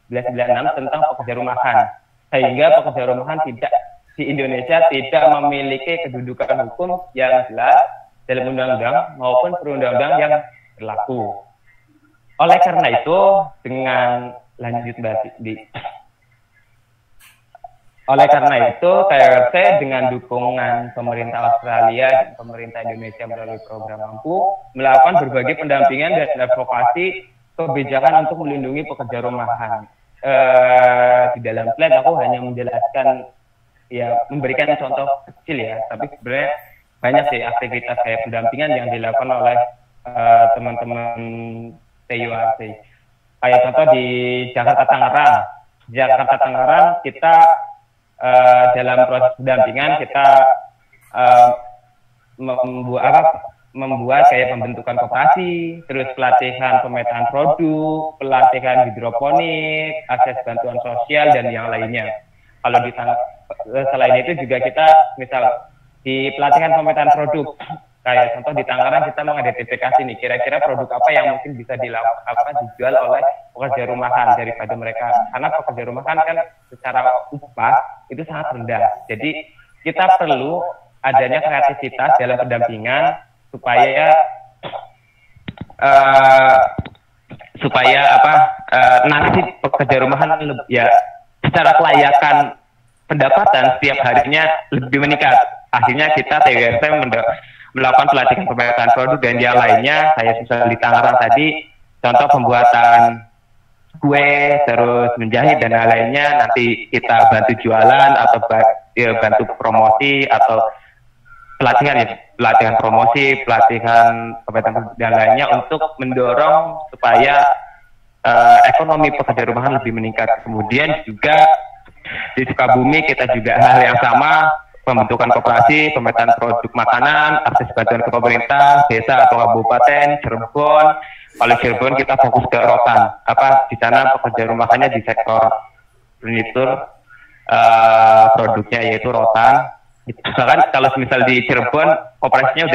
1996 tentang pekerja rumahan, sehingga pekerja rumahan di Indonesia tidak memiliki kedudukan hukum yang jelas dalam undang-undang maupun perundang-undang yang berlaku. Oleh karena itu, TWRC dengan dukungan pemerintah Australia dan pemerintah Indonesia melalui program Mampu melakukan berbagai pendampingan dan advokasi kebijakan untuk melindungi pekerja rumahan. Di dalam slide aku hanya menjelaskan, ya memberikan contoh kecil ya, tapi sebenarnya banyak sih aktivitas kayak pendampingan yang dilakukan oleh teman-teman TWRC. Kayak contoh di Jakarta Tangerang kita dalam proses pendampingan kita membuat kayak pembentukan koperasi, terus pelatihan pemetaan produk, pelatihan hidroponik, akses bantuan sosial dan yang lainnya. Kalau selain itu juga kita misal di pelatihan pemetaan produk, kayak contoh di Tangerang kita mengidentifikasi nih kira-kira produk apa yang mungkin bisa dijual oleh pekerja rumahan daripada mereka, karena pekerja rumahan kan secara upah itu sangat rendah. Jadi kita perlu adanya kreativitas dalam pendampingan supaya nasib pekerja rumahan ya secara kelayakan pendapatan setiap harinya lebih meningkat. Akhirnya kita TWRC melakukan pelatihan pemetaan produk dan yang lainnya. Saya misal di Tangerang tadi contoh pembuatan kue, terus menjahit dan yang lainnya, nanti kita bantu jualan atau bantu promosi atau pelatihan promosi, pelatihan pemetaan dan lainnya untuk mendorong supaya ekonomi pekerja rumahan lebih meningkat. Kemudian juga di Sukabumi kita juga hal yang sama, pembentukan koperasi, pemetaan produk makanan, akses bantuan ke pemerintah, desa atau kabupaten, Cirebon. Kalau Cirebon kita fokus ke rotan, di sana pekerja rumahannya di sektor furnitur, produknya yaitu rotan. Misalkan kalau misal di Cirebon koperasinya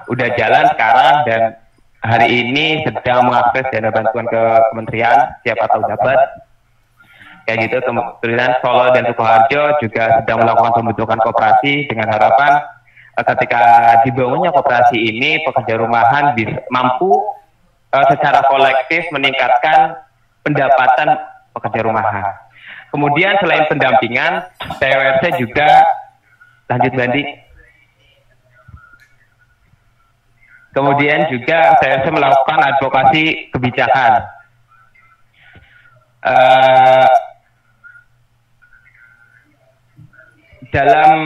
udah jalan sekarang dan hari ini sedang mengakses dana bantuan ke kementerian, siapa tahu dapat. Kayak gitu. Kemudian Solo dan Sukoharjo juga sedang melakukan pembentukan koperasi dengan harapan ketika dibangunnya koperasi ini pekerja rumahan mampu secara kolektif meningkatkan pendapatan pekerja rumahan. Kemudian selain pendampingan, TWRC juga lanjut Bandi. Kemudian juga TWRC melakukan advokasi kebijakan. Dalam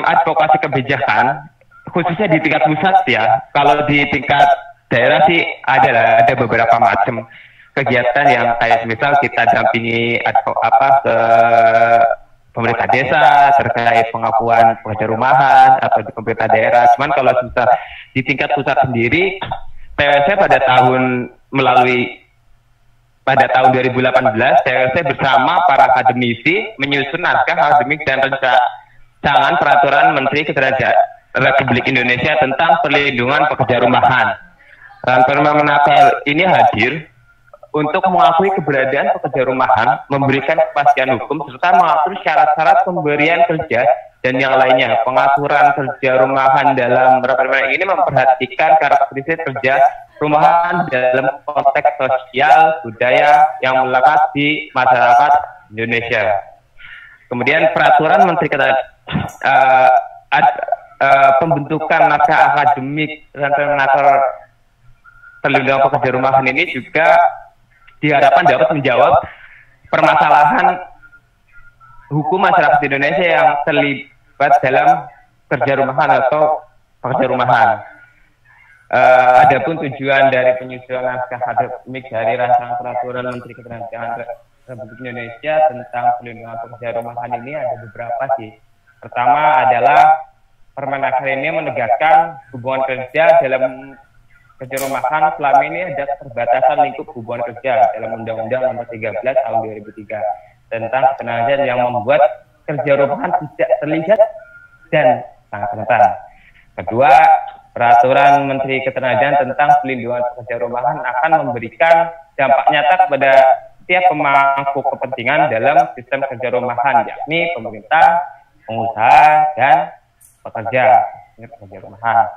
advokasi kebijakan, khususnya di tingkat pusat ya, kalau di tingkat daerah sih ada beberapa macam kegiatan yang kayak misal kita dampingi ke pemerintah desa terkait pengakuan pekerja rumahan atau di pemerintah daerah. Cuman kalau misal di tingkat pusat sendiri, TWRC pada tahun 2018 TWRC bersama para akademisi menyusun naskah akademik dan rancangan peraturan Menteri Ketenagakerjaan Republik Indonesia tentang perlindungan pekerja rumahan. Permenaker ini hadir untuk mengakui keberadaan pekerja rumahan, memberikan kepastian hukum, serta mengatur syarat-syarat pemberian kerja dan yang lainnya. Pengaturan kerja rumahan dalam permen ini memperhatikan karakteristik kerja rumahan dalam konteks sosial, budaya yang melekat di masyarakat Indonesia. Kemudian peraturan Menteri pembentukan naskah akademik dan permenaker perlindungan pekerja rumahan ini juga diharapkan dapat menjawab permasalahan hukum masyarakat Indonesia yang terlibat dalam kerja rumahan atau pekerja rumahan. Adapun tujuan dari penyusunan naskah akademik dari rancangan peraturan Menteri Ketenagakerjaan Republik Indonesia tentang perlindungan pekerja rumahan ini ada beberapa sih. Pertama adalah Permenaker ini menegaskan hubungan kerja dalam kerja rumahan selama ini ada keterbatasan lingkup hubungan kerja dalam Undang-Undang Nomor 13 Tahun 2003 tentang ketenagakerjaan yang membuat kerja rumahan tidak terlihat dan sangat rentan. Kedua, Peraturan Menteri Ketenagakerjaan tentang Pelindungan Pekerja Rumahan akan memberikan dampak nyata kepada setiap pemangku kepentingan dalam sistem kerja rumahan, yakni pemerintah, pengusaha, dan pekerja rumahan.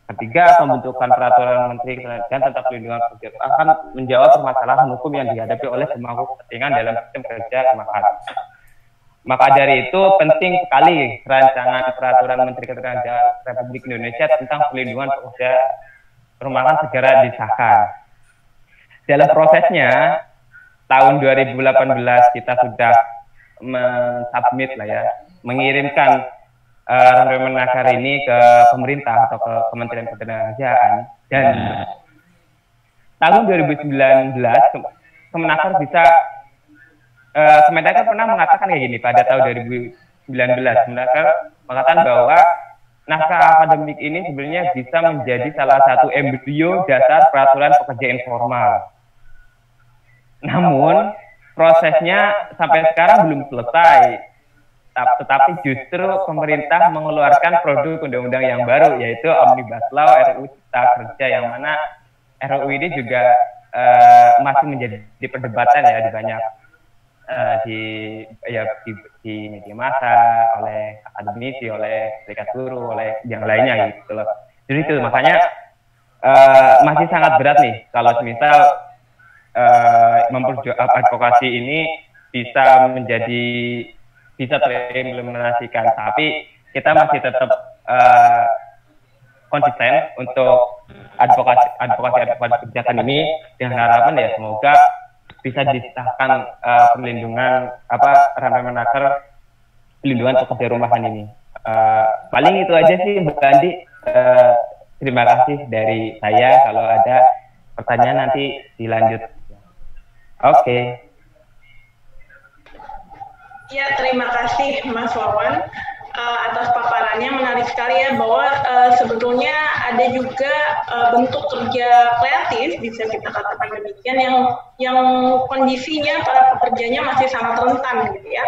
Ketiga, pembentukan Peraturan Menteri Ketenagakerjaan tentang Pelindungan Pekerja akan menjawab permasalahan hukum yang dihadapi oleh pemangku kepentingan dalam sistem kerja rumahan. Maka dari itu penting sekali rancangan Peraturan Menteri Ketenagakerjaan Republik Indonesia tentang Pelindungan Pekerja Rumahan segera disahkan. Dalam prosesnya, tahun 2018 kita sudah mensubmit mengirimkan Permenaker ini ke pemerintah atau ke Kementerian Ketenagakerjaan, dan tahun 2019 Kemenaker Kemenaker pernah mengatakan kayak gini pada tahun 2019. Kemenaker mengatakan bahwa naskah akademik ini sebenarnya bisa menjadi salah satu embrio dasar peraturan pekerja informal. Namun prosesnya sampai sekarang belum selesai. Tetapi justru pemerintah mengeluarkan produk undang-undang yang baru, yaitu Omnibus Law RUU Cipta Kerja, yang mana RUU ini juga masih menjadi perdebatan ya di banyak di media massa, oleh akademisi, oleh serikat buruh, oleh yang lainnya gitu loh. Jadi itu makanya masih sangat berat nih kalau misal advokasi ini bisa terimplementasikan, tapi kita masih tetap konsisten untuk advokasi kebijakan ini dengan harapan ya semoga bisa disahkan perlindungan Permenaker pelindungan pekerja rumahan ini. Paling itu aja sih Mbak Andi. Terima kasih dari saya. Kalau ada pertanyaan nanti dilanjut. Oke. Ya, terima kasih Mas Wawan atas paparannya. Menarik sekali ya bahwa sebetulnya ada juga bentuk kerja kreatif, bisa kita katakan demikian, yang kondisinya para pekerjanya masih sangat rentan gitu ya.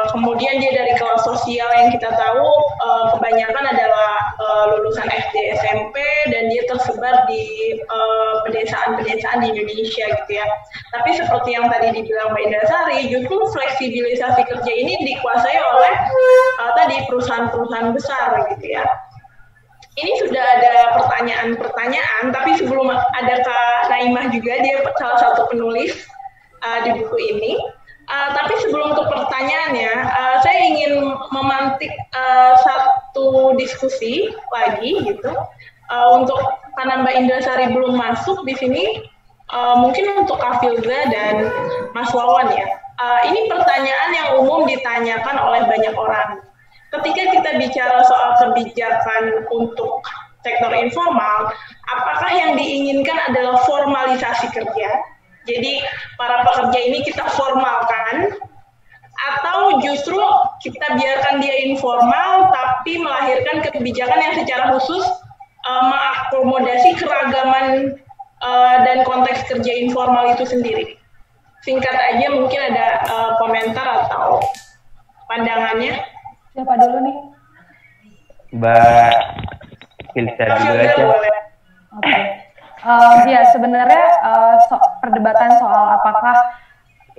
Kemudian dia dari kelas sosial yang kita tahu kebanyakan adalah lulusan SD, SMP, dan dia tersebar di pedesaan-pedesaan di Indonesia gitu ya. Tapi seperti yang tadi dibilang Mbak Indasari, justru fleksibilisasi kerja ini dikuasai oleh tadi perusahaan-perusahaan besar gitu ya. Ini sudah ada pertanyaan-pertanyaan, tapi sebelum ada Kak Naimah juga, dia salah satu penulis di buku ini. Tapi sebelum ke pertanyaannya, saya ingin memantik satu diskusi lagi gitu. Untuk karena Mbak Indasari belum masuk di sini, mungkin untuk Kak Filza dan Mas Wawan ya. Ini pertanyaan yang umum ditanyakan oleh banyak orang. Ketika kita bicara soal kebijakan untuk sektor informal, apakah yang diinginkan adalah formalisasi kerja? Jadi para pekerja ini kita formalkan, atau justru kita biarkan dia informal tapi melahirkan kebijakan yang secara khusus mengakomodasi keragaman dan konteks kerja informal itu sendiri. Singkat aja mungkin ada komentar atau pandangannya. Siapa dulu nih? Mbak Filza dulu aja. Oke. Ya sebenarnya perdebatan soal apakah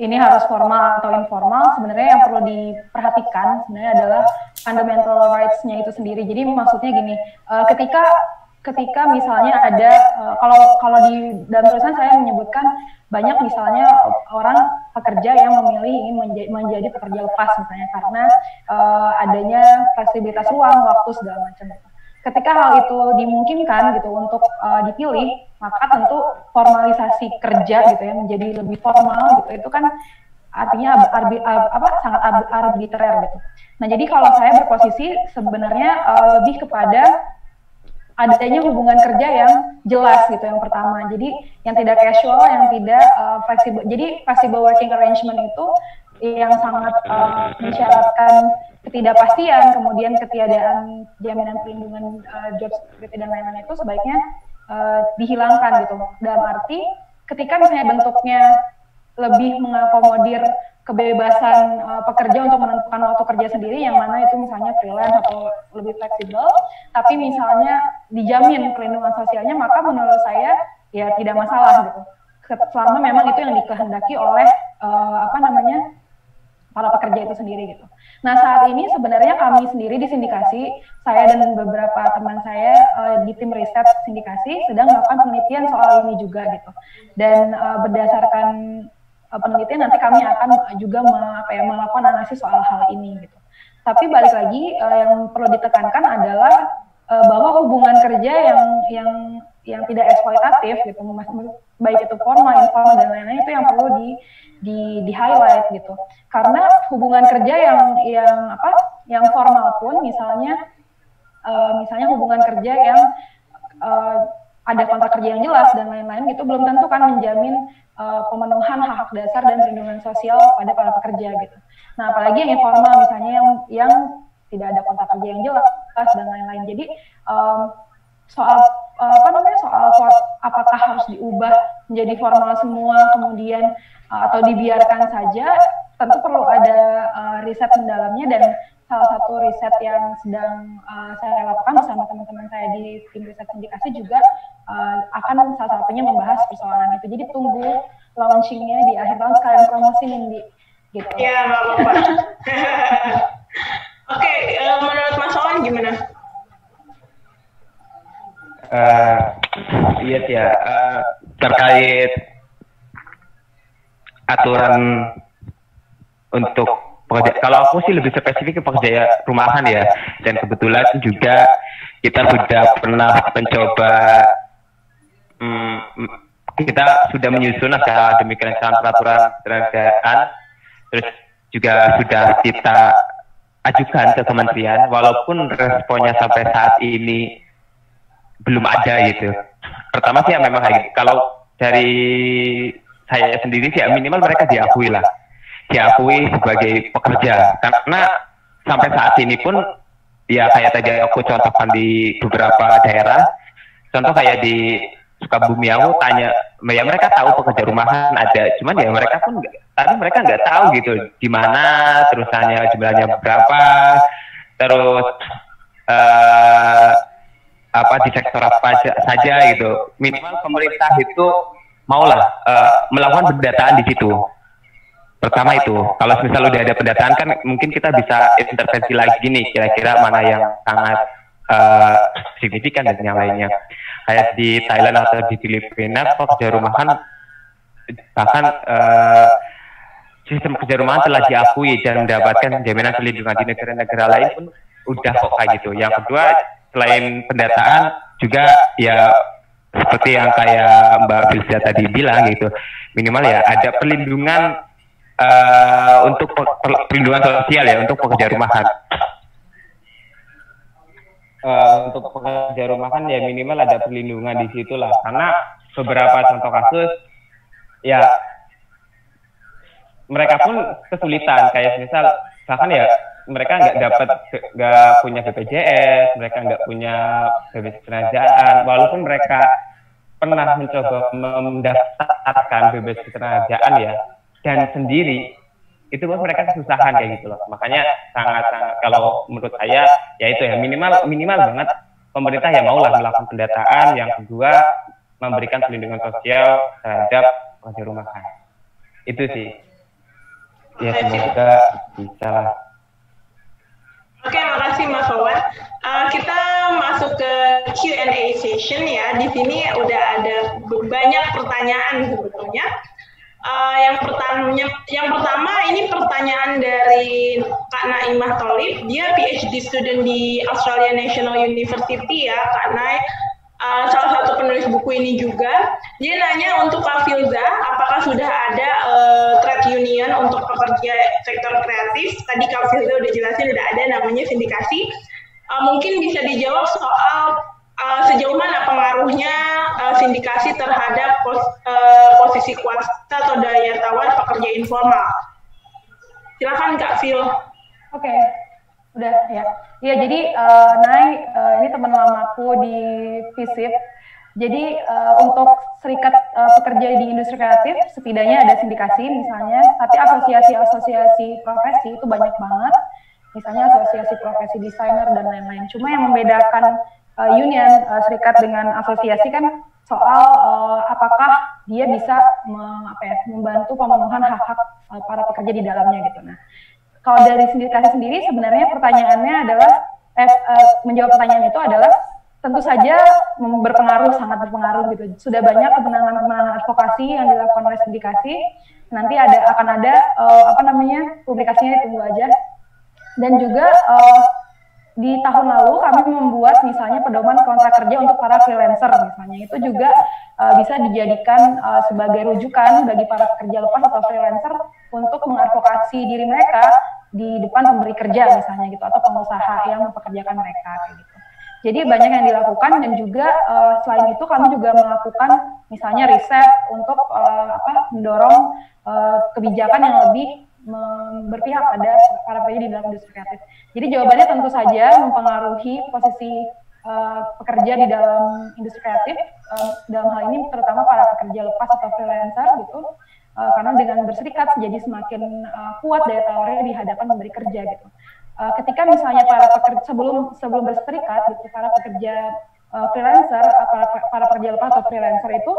ini harus formal atau informal, sebenarnya yang perlu diperhatikan sebenarnya adalah fundamental rights-nya itu sendiri. Jadi maksudnya gini, ketika ketika misalnya ada kalau di dalam tulisan saya menyebutkan banyak misalnya orang pekerja yang memilih ingin menjadi pekerja lepas misalnya karena adanya fleksibilitas ruang, waktu segala macam. Ketika hal itu dimungkinkan gitu untuk dipilih, maka tentu formalisasi kerja gitu ya menjadi lebih formal gitu. Itu kan artinya sangat arbitrer gitu. Nah, jadi kalau saya berposisi sebenarnya lebih kepada adanya hubungan kerja yang jelas gitu yang pertama. Jadi yang tidak casual, yang tidak fleksibel. Jadi flexible working arrangement itu yang sangat mensyaratkan ketidakpastian, kemudian ketiadaan jaminan perlindungan job security dan lain-lain itu sebaiknya dihilangkan gitu. Dalam arti ketika misalnya bentuknya lebih mengakomodir kebebasan pekerja untuk menentukan waktu kerja sendiri, yang mana itu misalnya freelance atau lebih fleksibel, tapi misalnya dijamin perlindungan sosialnya, maka menurut saya ya tidak masalah gitu. Selama memang itu yang dikehendaki oleh para pekerja itu sendiri gitu. Nah, saat ini sebenarnya kami sendiri di sindikasi, saya dan beberapa teman saya di tim riset sindikasi sedang melakukan penelitian soal ini juga gitu. Dan berdasarkan penelitian nanti kami akan juga melakukan analisis soal hal ini gitu. Tapi balik lagi yang perlu ditekankan adalah bahwa hubungan kerja yang tidak eksploitatif gitu, baik itu formal, informal dan lain-lain, itu yang perlu di highlight gitu. Karena hubungan kerja yang formal pun misalnya hubungan kerja yang ada kontrak kerja yang jelas dan lain-lain itu belum tentu kan menjamin pemenuhan hak-hak dasar dan perlindungan sosial pada para pekerja gitu. Nah, apalagi yang informal misalnya yang tidak ada kontrak kerja yang jelas dan lain-lain. Jadi soal apakah harus diubah menjadi formal semua kemudian atau dibiarkan saja, tentu perlu ada riset mendalamnya, dan salah satu riset yang sedang saya lakukan bersama teman-teman saya di tim riset sindikasi juga akan salah satunya membahas persoalan itu. Jadi tunggu launchingnya di akhir tahun, sekalian promosi nih gitu. Iya, nggak apa-apa. Oke, menurut Mas Owen gimana? Iya sih ya, terkait aturan untuk pekerja, kalau aku sih lebih spesifik ke pekerja rumahan ya, dan kebetulan juga kita sudah pernah mencoba, kita sudah menyusun naskah demikian peraturan ketenagakerjaan, terus juga sudah kita ajukan ke kementerian, walaupun responnya sampai saat ini belum ada gitu. Pertama sih ya memang kayak gitu. Kalau dari saya sendiri sih ya minimal mereka diakui sebagai pekerja, karena sampai saat ini pun ya kayak tadi aku contohkan di beberapa daerah, contoh kayak di Sukabumi aku tanya, ya mereka tahu pekerja rumahan ada, cuman ya mereka pun mereka nggak tahu gitu di mana, terus tanya jumlahnya berapa, terus di sektor apa saja gitu. Minimal pemerintah itu maulah melakukan pendataan di situ. Pertama itu, kalau misal udah ada pendataan kan mungkin kita bisa intervensi lagi nih, kira-kira mana yang sangat signifikan dan yang lainnya. Kayak di Thailand atau di Filipina, pekerja rumahan bahkan sistem pekerja rumahan telah diakui dan mendapatkan jaminan perlindungan di negara-negara lain pun udah kok kayak gitu. Yang kedua, selain pendataan juga ya seperti yang kayak Mbak Filza tadi bilang gitu, minimal ya ada perlindungan untuk perlindungan sosial ya untuk pekerja rumahan. Untuk pekerja rumahan ya minimal ada perlindungan di situ lah, karena beberapa contoh kasus ya mereka pun kesulitan, kayak misal bahkan ya mereka nggak punya BPJS, mereka nggak punya BPJS ketenagakerjaan, walaupun mereka pernah mencoba mendaftarkan BPJS ketenagakerjaan ya, dan sendiri itu pun mereka kesusahan kayak gitu loh. Makanya sangat kalau menurut saya ya itu ya minimal banget pemerintah ya maulah melakukan pendataan. Yang kedua, memberikan perlindungan sosial terhadap pekerja rumahan. Itu sih. Ya semoga bisa lah. Oke, makasih Mas Owen. Kita masuk ke Q&A session ya. Di sini udah ada banyak pertanyaan sebetulnya. Yang pertama ini pertanyaan dari Kak Naimah Tholib. Dia PhD student di Australian National University ya, Kak Nai. Salah satu penulis buku ini juga. Dia nanya untuk Kak Filza, apakah sudah ada trade union untuk pekerja sektor kreatif? Tadi Kak Filza udah jelasin, udah ada namanya sindikasi. Mungkin bisa dijawab soal sejauh mana pengaruhnya sindikasi terhadap posisi kuasa atau daya tawar pekerja informal. Silakan Kak Phil. Oke, udah ya. Iya, jadi Nay, ini teman lamaku di FISIP. Jadi untuk serikat pekerja di industri kreatif, setidaknya ada sindikasi misalnya, tapi asosiasi-asosiasi profesi itu banyak banget. Misalnya asosiasi profesi desainer dan lain-lain. Cuma yang membedakan union, serikat dengan asosiasi kan soal apakah dia bisa membantu pemenuhan hak-hak para pekerja di dalamnya gitu. Nah, kalau dari sindikasi sendiri sebenarnya pertanyaannya adalah menjawab pertanyaan itu adalah tentu saja berpengaruh, sangat berpengaruh gitu. Sudah banyak kemenangan-kemenangan advokasi yang dilakukan oleh sindikasi. Nanti akan ada publikasinya, ditunggu aja. Dan juga di tahun lalu kami membuat misalnya pedoman kontrak kerja untuk para freelancer misalnya. Itu juga bisa dijadikan sebagai rujukan bagi para pekerja lepas atau freelancer untuk mengadvokasi diri mereka di depan pemberi kerja misalnya gitu, atau pengusaha yang mempekerjakan mereka kayak gitu. Jadi banyak yang dilakukan, dan juga selain itu kami juga melakukan misalnya riset untuk mendorong kebijakan yang lebih berpihak pada para pekerja di dalam industri kreatif. Jadi jawabannya tentu saja mempengaruhi posisi pekerja di dalam industri kreatif, dalam hal ini terutama para pekerja lepas atau freelancer gitu, karena dengan berserikat jadi semakin kuat daya tawarnya di hadapan pemberi kerja gitu. Ketika misalnya para pekerja sebelum berserikat gitu, para pekerja freelancer, para pekerja lepas atau freelancer itu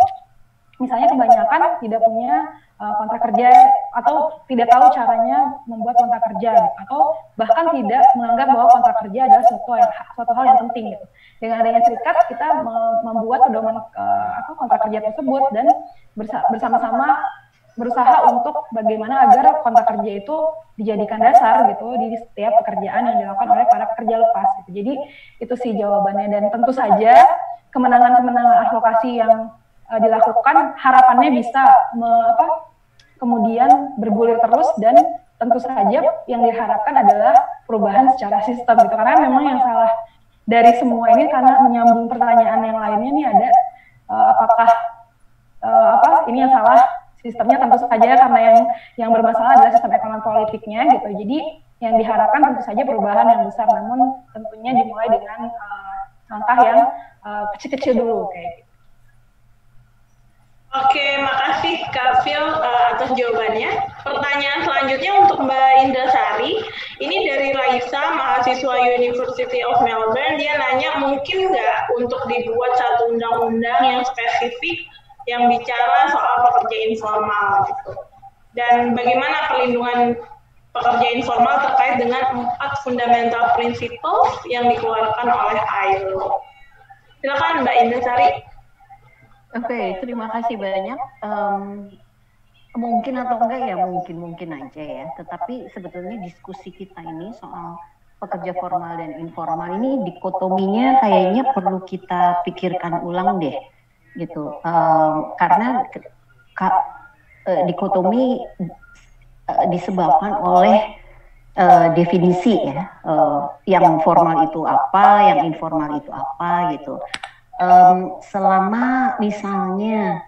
misalnya kebanyakan tidak punya kontrak kerja atau tidak tahu caranya membuat kontrak kerja gitu, atau bahkan tidak menganggap bahwa kontrak kerja adalah suatu hal yang penting gitu. Dengan adanya serikat kita membuat pedoman kontrak kerja tersebut dan bersama-sama berusaha untuk bagaimana agar kontrak kerja itu dijadikan dasar gitu di setiap pekerjaan yang dilakukan oleh para pekerja lepas gitu. Jadi itu sih jawabannya, dan tentu saja kemenangan-kemenangan advokasi yang dilakukan harapannya bisa kemudian bergulir terus, dan tentu saja yang diharapkan adalah perubahan secara sistem gitu. Karena memang yang salah dari semua ini, karena menyambung pertanyaan yang lainnya nih, ada ini yang salah sistemnya, tentu saja karena yang bermasalah adalah sistem ekonomi politiknya gitu. Jadi yang diharapkan tentu saja perubahan yang besar, namun tentunya dimulai dengan langkah yang kecil-kecil dulu kayak gitu. Oke, makasih Kak Phil atas jawabannya. Pertanyaan selanjutnya untuk Mbak Indrasari. Ini dari Raisa, mahasiswa University of Melbourne. Dia nanya, mungkin nggak untuk dibuat satu undang-undang yang spesifik yang bicara soal pekerja informal gitu. Dan bagaimana perlindungan pekerja informal terkait dengan 4 fundamental principles yang dikeluarkan oleh ILO. Silakan Mbak Indrasari. Oke, terima kasih banyak. Mungkin atau enggak ya, mungkin aja ya. Tetapi sebetulnya diskusi kita ini soal pekerja formal dan informal ini dikotominya kayaknya perlu kita pikirkan ulang deh, gitu. Karena dikotomi disebabkan oleh definisi ya, yang formal itu apa, yang informal itu apa, gitu. Selama misalnya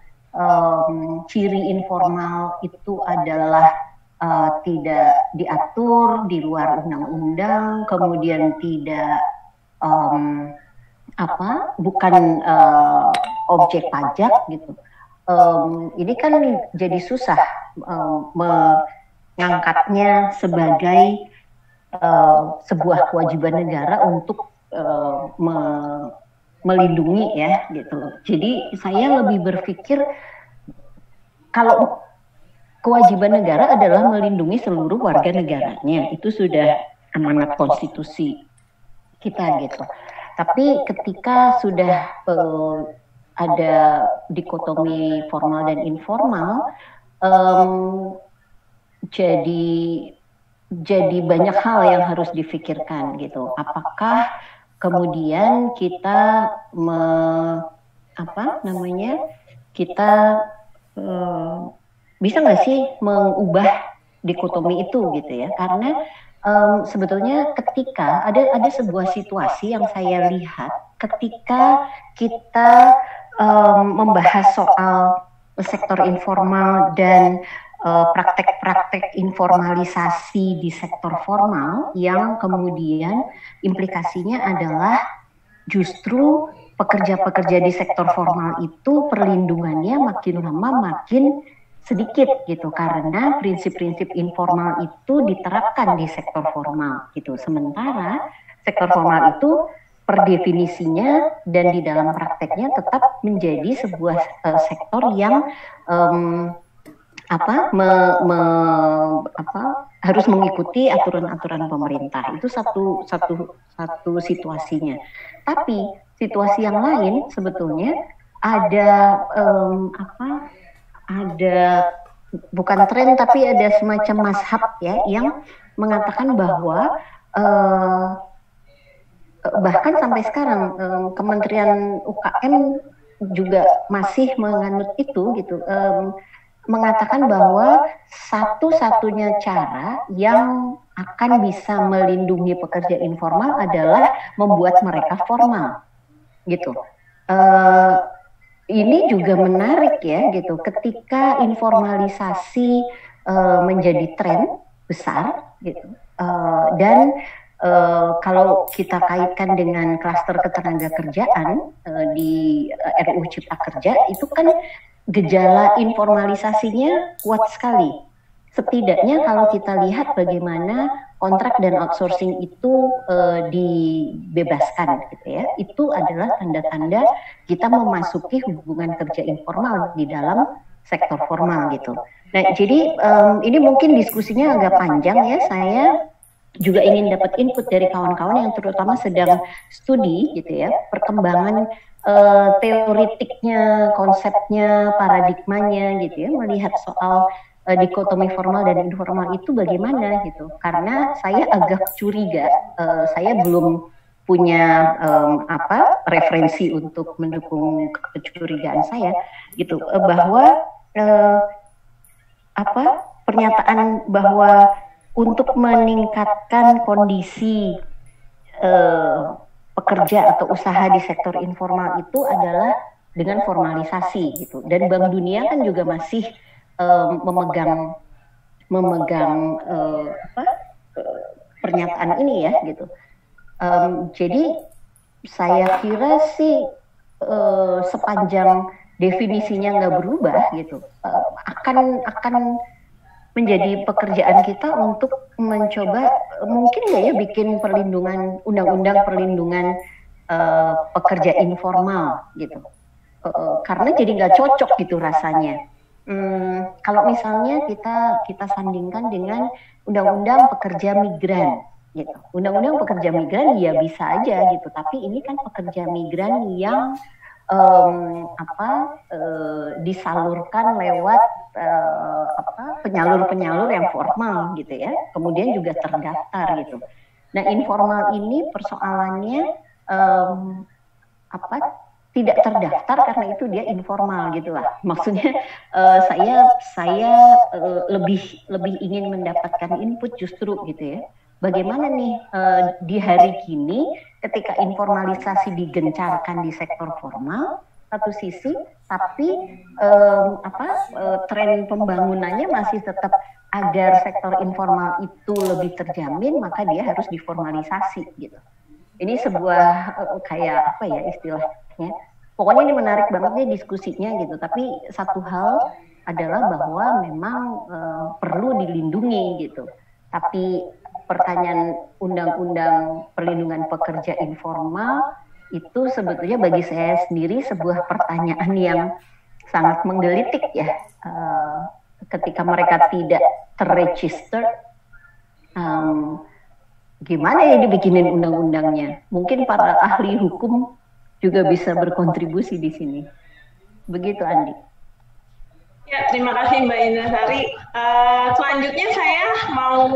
ciri informal itu adalah tidak diatur di luar undang-undang, kemudian tidak bukan objek pajak gitu, ini kan jadi susah mengangkatnya sebagai sebuah kewajiban negara untuk melindungi ya gitu. Jadi saya lebih berpikir kalau kewajiban negara adalah melindungi seluruh warga negaranya, itu sudah amanat konstitusi kita gitu. Tapi ketika sudah ada dikotomi formal dan informal, jadi banyak hal yang harus difikirkan gitu. Apakah kemudian kita bisa nggak sih mengubah dikotomi itu gitu ya? Karena sebetulnya ketika ada sebuah situasi yang saya lihat ketika kita membahas soal sektor informal dan praktek-praktek informalisasi di sektor formal yang kemudian implikasinya adalah justru pekerja-pekerja di sektor formal itu perlindungannya makin lama makin sedikit gitu karena prinsip-prinsip informal itu diterapkan di sektor formal gitu. Sementara sektor formal itu per definisinya dan di dalam prakteknya tetap menjadi sebuah sektor yang harus mengikuti aturan-aturan pemerintah. Itu satu situasinya. Tapi situasi yang lain sebetulnya ada bukan tren tapi ada semacam mazhab ya yang mengatakan bahwa bahkan sampai sekarang Kementerian UKM juga masih menganut itu gitu, mengatakan bahwa satu-satunya cara yang akan bisa melindungi pekerja informal adalah membuat mereka formal gitu. Ini juga menarik ya gitu, ketika informalisasi menjadi tren besar gitu, dan kalau kita kaitkan dengan klaster ketenagakerjaan di RUU Cipta Kerja itu kan gejala informalisasinya kuat sekali. Setidaknya kalau kita lihat bagaimana kontrak dan outsourcing itu dibebaskan gitu ya, itu adalah tanda-tanda kita memasuki hubungan kerja informal di dalam sektor formal gitu. Nah jadi ini mungkin diskusinya agak panjang ya, saya juga ingin dapat input dari kawan-kawan yang terutama sedang studi gitu ya, perkembangan teoritiknya, konsepnya, paradigmanya gitu ya, melihat soal dikotomi formal dan informal itu bagaimana gitu. Karena saya agak curiga, saya belum punya referensi untuk mendukung kecurigaan saya gitu, bahwa pernyataan bahwa untuk meningkatkan kondisi pekerja atau usaha di sektor informal itu adalah dengan formalisasi gitu. Dan Bank Dunia kan juga masih memegang pernyataan ini ya gitu. Jadi saya kira sih sepanjang definisinya nggak berubah gitu, akan menjadi pekerjaan kita untuk mencoba mungkin nggak ya bikin perlindungan, undang-undang perlindungan pekerja informal gitu, karena jadi nggak cocok gitu rasanya. Kalau misalnya kita sandingkan dengan undang-undang pekerja migran gitu, undang-undang pekerja migran ya bisa aja gitu, tapi ini kan pekerja migran yang disalurkan lewat penyalur-penyalur yang formal gitu ya, kemudian juga terdaftar gitu. Nah informal ini persoalannya tidak terdaftar karena itu dia informal gitu lah. Maksudnya saya lebih ingin mendapatkan input justru gitu ya. Bagaimana nih di hari kini ketika informalisasi digencarkan di sektor formal satu sisi, tapi tren pembangunannya masih tetap agar sektor informal itu lebih terjamin, maka dia harus diformalisasi gitu. Ini sebuah kayak apa ya istilahnya. Pokoknya ini menarik banget nih diskusinya gitu. Tapi satu hal adalah bahwa memang perlu dilindungi gitu. Tapi pertanyaan undang-undang perlindungan pekerja informal itu sebetulnya bagi saya sendiri sebuah pertanyaan yang sangat menggelitik ya, ketika mereka tidak terregister gimana ya dibikinin undang-undangnya. Mungkin para ahli hukum juga bisa berkontribusi di sini. Begitu, Andi. Ya, terima kasih Mbak Indrasari. Selanjutnya saya mau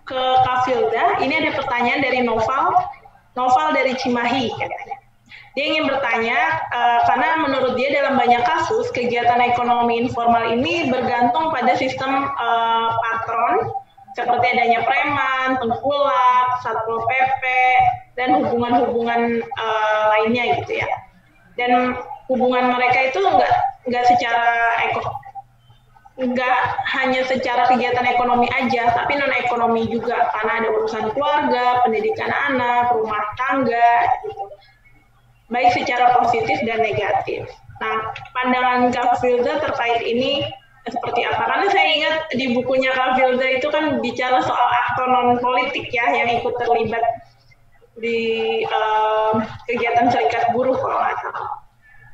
ke Kak Filda. Ini ada pertanyaan dari Noval dari Cimahi katanya. Dia ingin bertanya, karena menurut dia dalam banyak kasus, kegiatan ekonomi informal ini bergantung pada sistem patron, seperti adanya preman, tengkulak, satpol PP, dan hubungan-hubungan lainnya gitu ya. Dan hubungan mereka itu nggak hanya secara kegiatan ekonomi aja, tapi non ekonomi juga, karena ada urusan keluarga, pendidikan anak, rumah tangga, gitu. Baik secara positif dan negatif. Nah, pandangan Kak Filda terkait ini seperti apa? Karena saya ingat di bukunya Kak Filda itu kan bicara soal aktor non politik ya, yang ikut terlibat di kegiatan serikat buruh kalau nggak salah.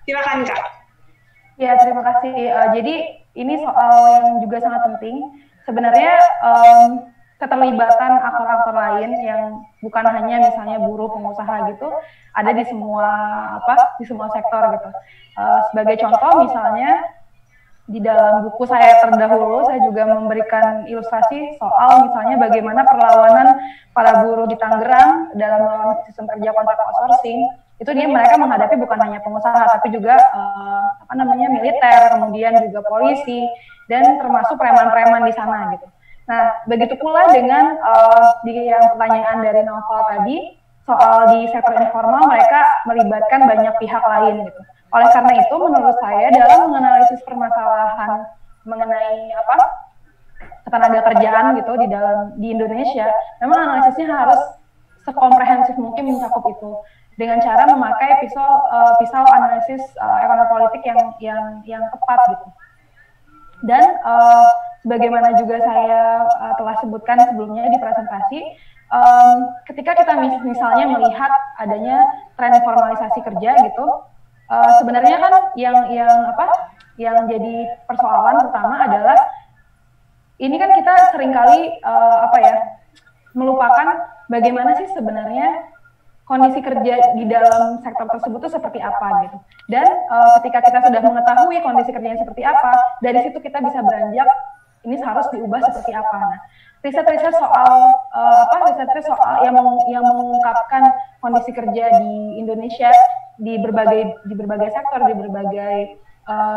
Silakan Kak. Ya, terima kasih. Jadi ini soal yang juga sangat penting. Sebenarnya keterlibatan aktor-aktor lain yang bukan hanya misalnya buruh, pengusaha gitu, ada di semua sektor gitu. Sebagai contoh misalnya di dalam buku saya terdahulu saya juga memberikan ilustrasi soal misalnya bagaimana perlawanan para buruh di Tangerang dalam melawan sistem kerja kontrak outsourcing. Itu mereka menghadapi bukan hanya pengusaha tapi juga militer, kemudian juga polisi dan termasuk preman-preman di sana gitu. Nah, begitu pula dengan di yang pertanyaan dari Novel tadi soal di sektor informal mereka melibatkan banyak pihak lain gitu. Oleh karena itu menurut saya dalam menganalisis permasalahan mengenai ketenaga kerjaan gitu di Indonesia, memang analisisnya harus sekomprehensif mungkin mencakup itu, dengan cara memakai pisau analisis ekonomi politik yang tepat gitu. Dan sebagaimana juga saya telah sebutkan sebelumnya di presentasi, ketika kita misalnya melihat adanya tren formalisasi kerja gitu, sebenarnya kan yang jadi persoalan utama adalah ini kan kita seringkali melupakan bagaimana sih sebenarnya kondisi kerja di dalam sektor tersebut itu seperti apa gitu. Dan ketika kita sudah mengetahui kondisi kerjanya seperti apa, dari situ kita bisa beranjak ini harus diubah seperti apa. Nah, riset-riset soal yang mengungkapkan kondisi kerja di Indonesia di berbagai sektor, di berbagai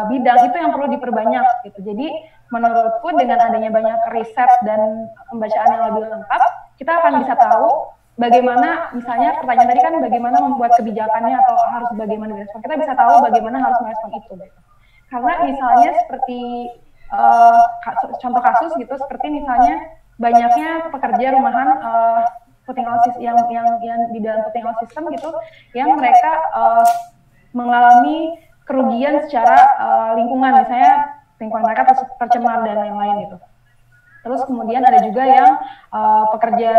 bidang itu yang perlu diperbanyak gitu. Jadi menurutku dengan adanya banyak riset dan pembacaan yang lebih lengkap, kita akan bisa tahu bagaimana, misalnya pertanyaan tadi kan bagaimana membuat kebijakannya atau harus bagaimana direspon. Kita bisa tahu bagaimana harus merespon itu gitu. Karena misalnya seperti contoh kasus gitu, seperti misalnya banyaknya pekerja rumahan putting out yang di dalam putting out system gitu, yang mereka mengalami kerugian secara lingkungan, misalnya lingkungan mereka tercemar dan lain-lain gitu. Terus kemudian ada juga yang pekerja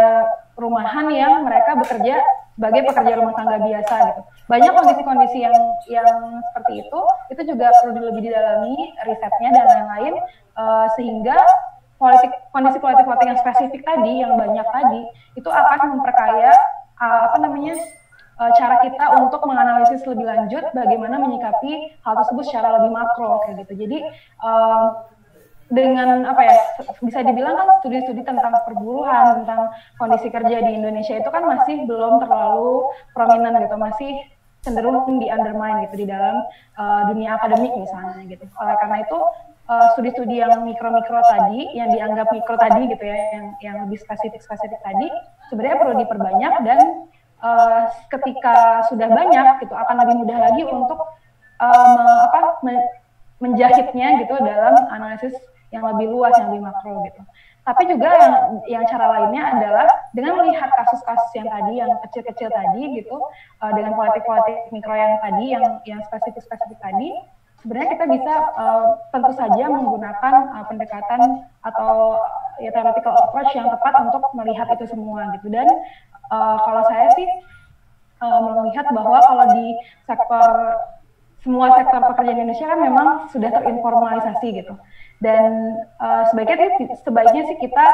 rumahan yang mereka bekerja sebagai pekerja rumah tangga biasa gitu. Banyak kondisi-kondisi yang seperti itu juga perlu lebih didalami risetnya dan lain-lain, sehingga kondisi politik yang spesifik tadi, yang banyak tadi, itu akan memperkaya cara kita untuk menganalisis lebih lanjut bagaimana menyikapi hal tersebut secara lebih makro kayak gitu. Jadi dengan bisa dibilang kan studi-studi tentang perburuhan, tentang kondisi kerja di Indonesia itu kan masih belum terlalu prominent gitu, masih cenderung di undermine gitu di dalam dunia akademik misalnya gitu. Oleh karena itu studi-studi yang mikro-mikro tadi, yang dianggap mikro tadi gitu ya, yang lebih spesifik tadi sebenarnya perlu diperbanyak, dan ketika sudah banyak gitu akan lebih mudah lagi untuk menjahitnya gitu dalam analisis yang lebih luas, yang lebih makro gitu. Tapi juga yang cara lainnya adalah dengan melihat kasus-kasus yang tadi, yang kecil-kecil tadi gitu, dengan politik-politik mikro yang tadi, yang spesifik tadi, sebenarnya kita bisa tentu saja menggunakan pendekatan atau theoretical approach yang tepat untuk melihat itu semua gitu. Dan kalau saya sih melihat bahwa kalau di semua sektor pekerjaan Indonesia kan memang sudah terinformalisasi gitu. Dan sebaiknya sih kita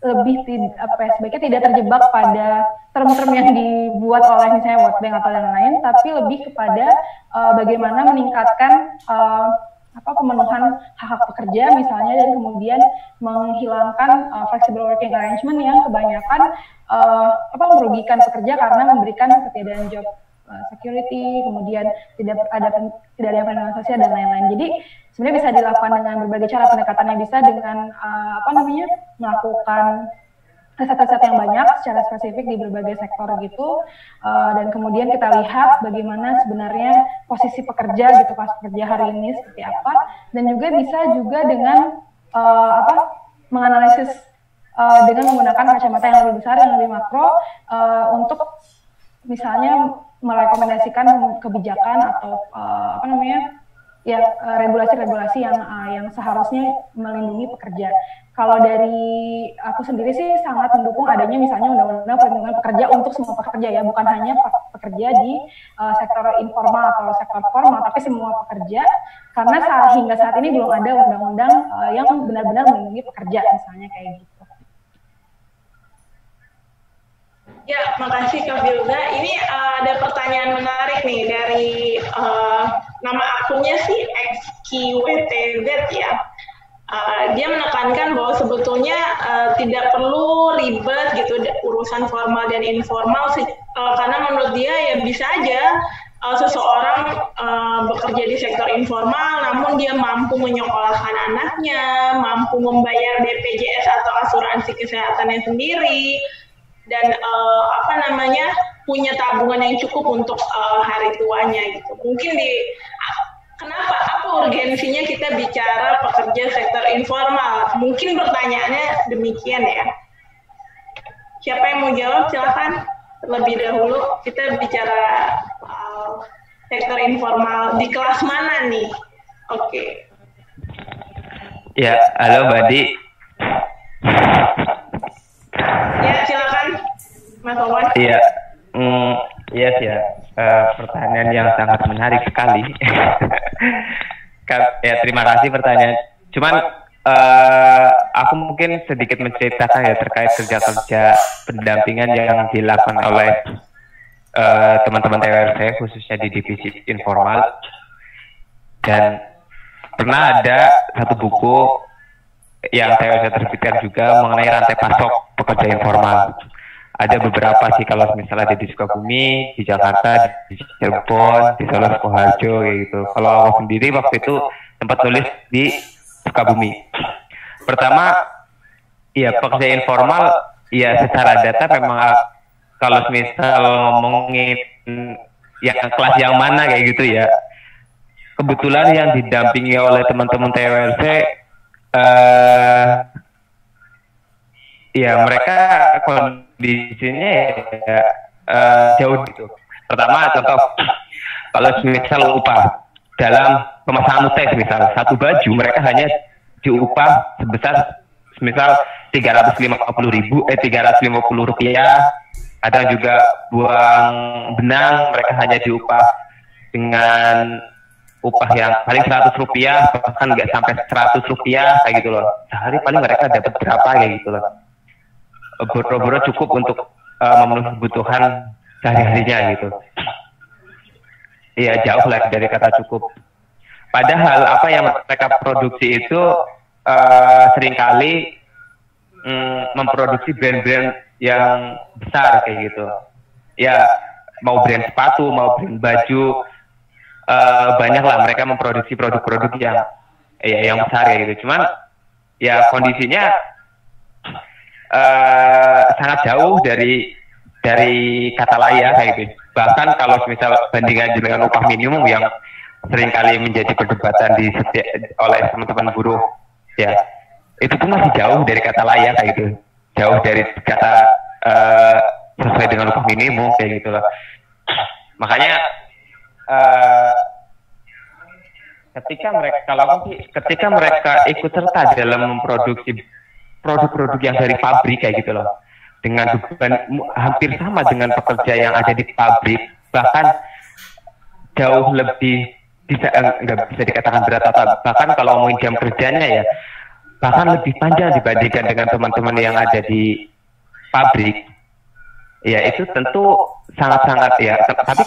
sebaiknya tidak terjebak pada term-term yang dibuat oleh misalnya World Bank atau lain-lain, tapi lebih kepada bagaimana meningkatkan pemenuhan hak-hak pekerja misalnya, dan kemudian menghilangkan flexible working arrangement yang kebanyakan merugikan pekerja karena memberikan ketiadaan job security, kemudian tidak ada perlindungan sosial dan lain-lain. Jadi sebenarnya bisa dilakukan dengan berbagai cara, pendekatan yang bisa dengan melakukan riset-riset yang banyak secara spesifik di berbagai sektor gitu, dan kemudian kita lihat bagaimana sebenarnya posisi pekerja gitu, kelas pekerja hari ini seperti apa, dan juga bisa juga dengan menganalisis dengan menggunakan kacamata yang lebih besar, yang lebih makro, untuk misalnya merekomendasikan kebijakan atau regulasi-regulasi yang seharusnya melindungi pekerja. Kalau dari aku sendiri sih sangat mendukung adanya misalnya undang-undang perlindungan pekerja untuk semua pekerja ya, bukan hanya pekerja di sektor informal atau sektor formal, tapi semua pekerja, karena hingga saat ini belum ada undang-undang yang benar-benar melindungi pekerja misalnya kayak gitu. Ya, makasih Kak Filza. Ini ada pertanyaan menarik nih dari nama akunnya sih XQWTZ ya. Dia menekankan bahwa sebetulnya tidak perlu ribet gitu urusan formal dan informal sih, karena menurut dia ya bisa aja seseorang bekerja di sektor informal namun dia mampu menyekolahkan anaknya, mampu membayar BPJS atau asuransi kesehatannya sendiri, dan punya tabungan yang cukup untuk hari tuanya gitu. Mungkin kenapa, apa urgensinya kita bicara pekerja sektor informal? Mungkin pertanyaannya demikian ya. Siapa yang mau jawab? Silakan. Terlebih dahulu kita bicara sektor informal di kelas mana nih? Oke. Ya, halo Mbak Di. Ya, silakan Mas Wawan. Iya, yes ya. Pertanyaan yang sangat menarik sekali. Ya, terima kasih pertanyaan. Cuman aku mungkin sedikit menceritakan ya terkait kerja-kerja pendampingan yang dilakukan oleh teman-teman TWRC khususnya di divisi informal. Dan pernah ada satu buku yang TWRC terbitkan juga mengenai rantai pasok pekerja informal. Ada beberapa sih, kalau misalnya di Sukabumi, di Jakarta, di Cirebon, di Solo, Sukoharjo kayak gitu. Kalau aku sendiri waktu itu sempat tulis di Sukabumi. Pertama, ya pekerja informal, ya secara data memang kalau misal ngomongin yang kelas yang mana kayak gitu ya. Kebetulan yang didampingi oleh teman-teman TWRC, ya mereka kondisinya ya, jauh gitu. Pertama contoh, kalau misal upah dalam pemasangan UTS misal satu baju mereka hanya diupah sebesar misal 350 rupiah. Ada juga buang benang mereka hanya diupah dengan upah yang paling 100 rupiah, bahkan nggak sampai 100 rupiah kayak gitu loh. Sehari paling mereka dapat berapa kayak gitu loh. Boro-boro cukup untuk memenuhi kebutuhan sehari-harinya gitu. Iya, jauh lah dari kata cukup. Padahal apa yang mereka produksi itu seringkali memproduksi brand-brand yang besar kayak gitu. Ya, mau brand sepatu, mau brand baju, banyak lah mereka memproduksi produk-produk yang besar kayak gitu. Cuman ya kondisinya sangat jauh dari kata layak kayak gitu. Bahkan kalau misal bandingkan dengan upah minimum yang seringkali menjadi perdebatan oleh teman-teman buruh, ya itu pun masih jauh dari kata layak kayak gitu, jauh dari kata sesuai dengan upah minimum kayak gitu loh. Makanya ketika mereka ikut serta dalam memproduksi produk-produk yang dari pabrik kayak gitu loh, dengan beban hampir sama dengan pekerja yang ada di pabrik, bahkan jauh lebih nggak bisa dikatakan berat, atau bahkan kalau ngomongin jam kerjanya ya bahkan lebih panjang dibandingkan dengan teman-teman yang ada di pabrik. Ya itu tentu sangat-sangat ya. Tapi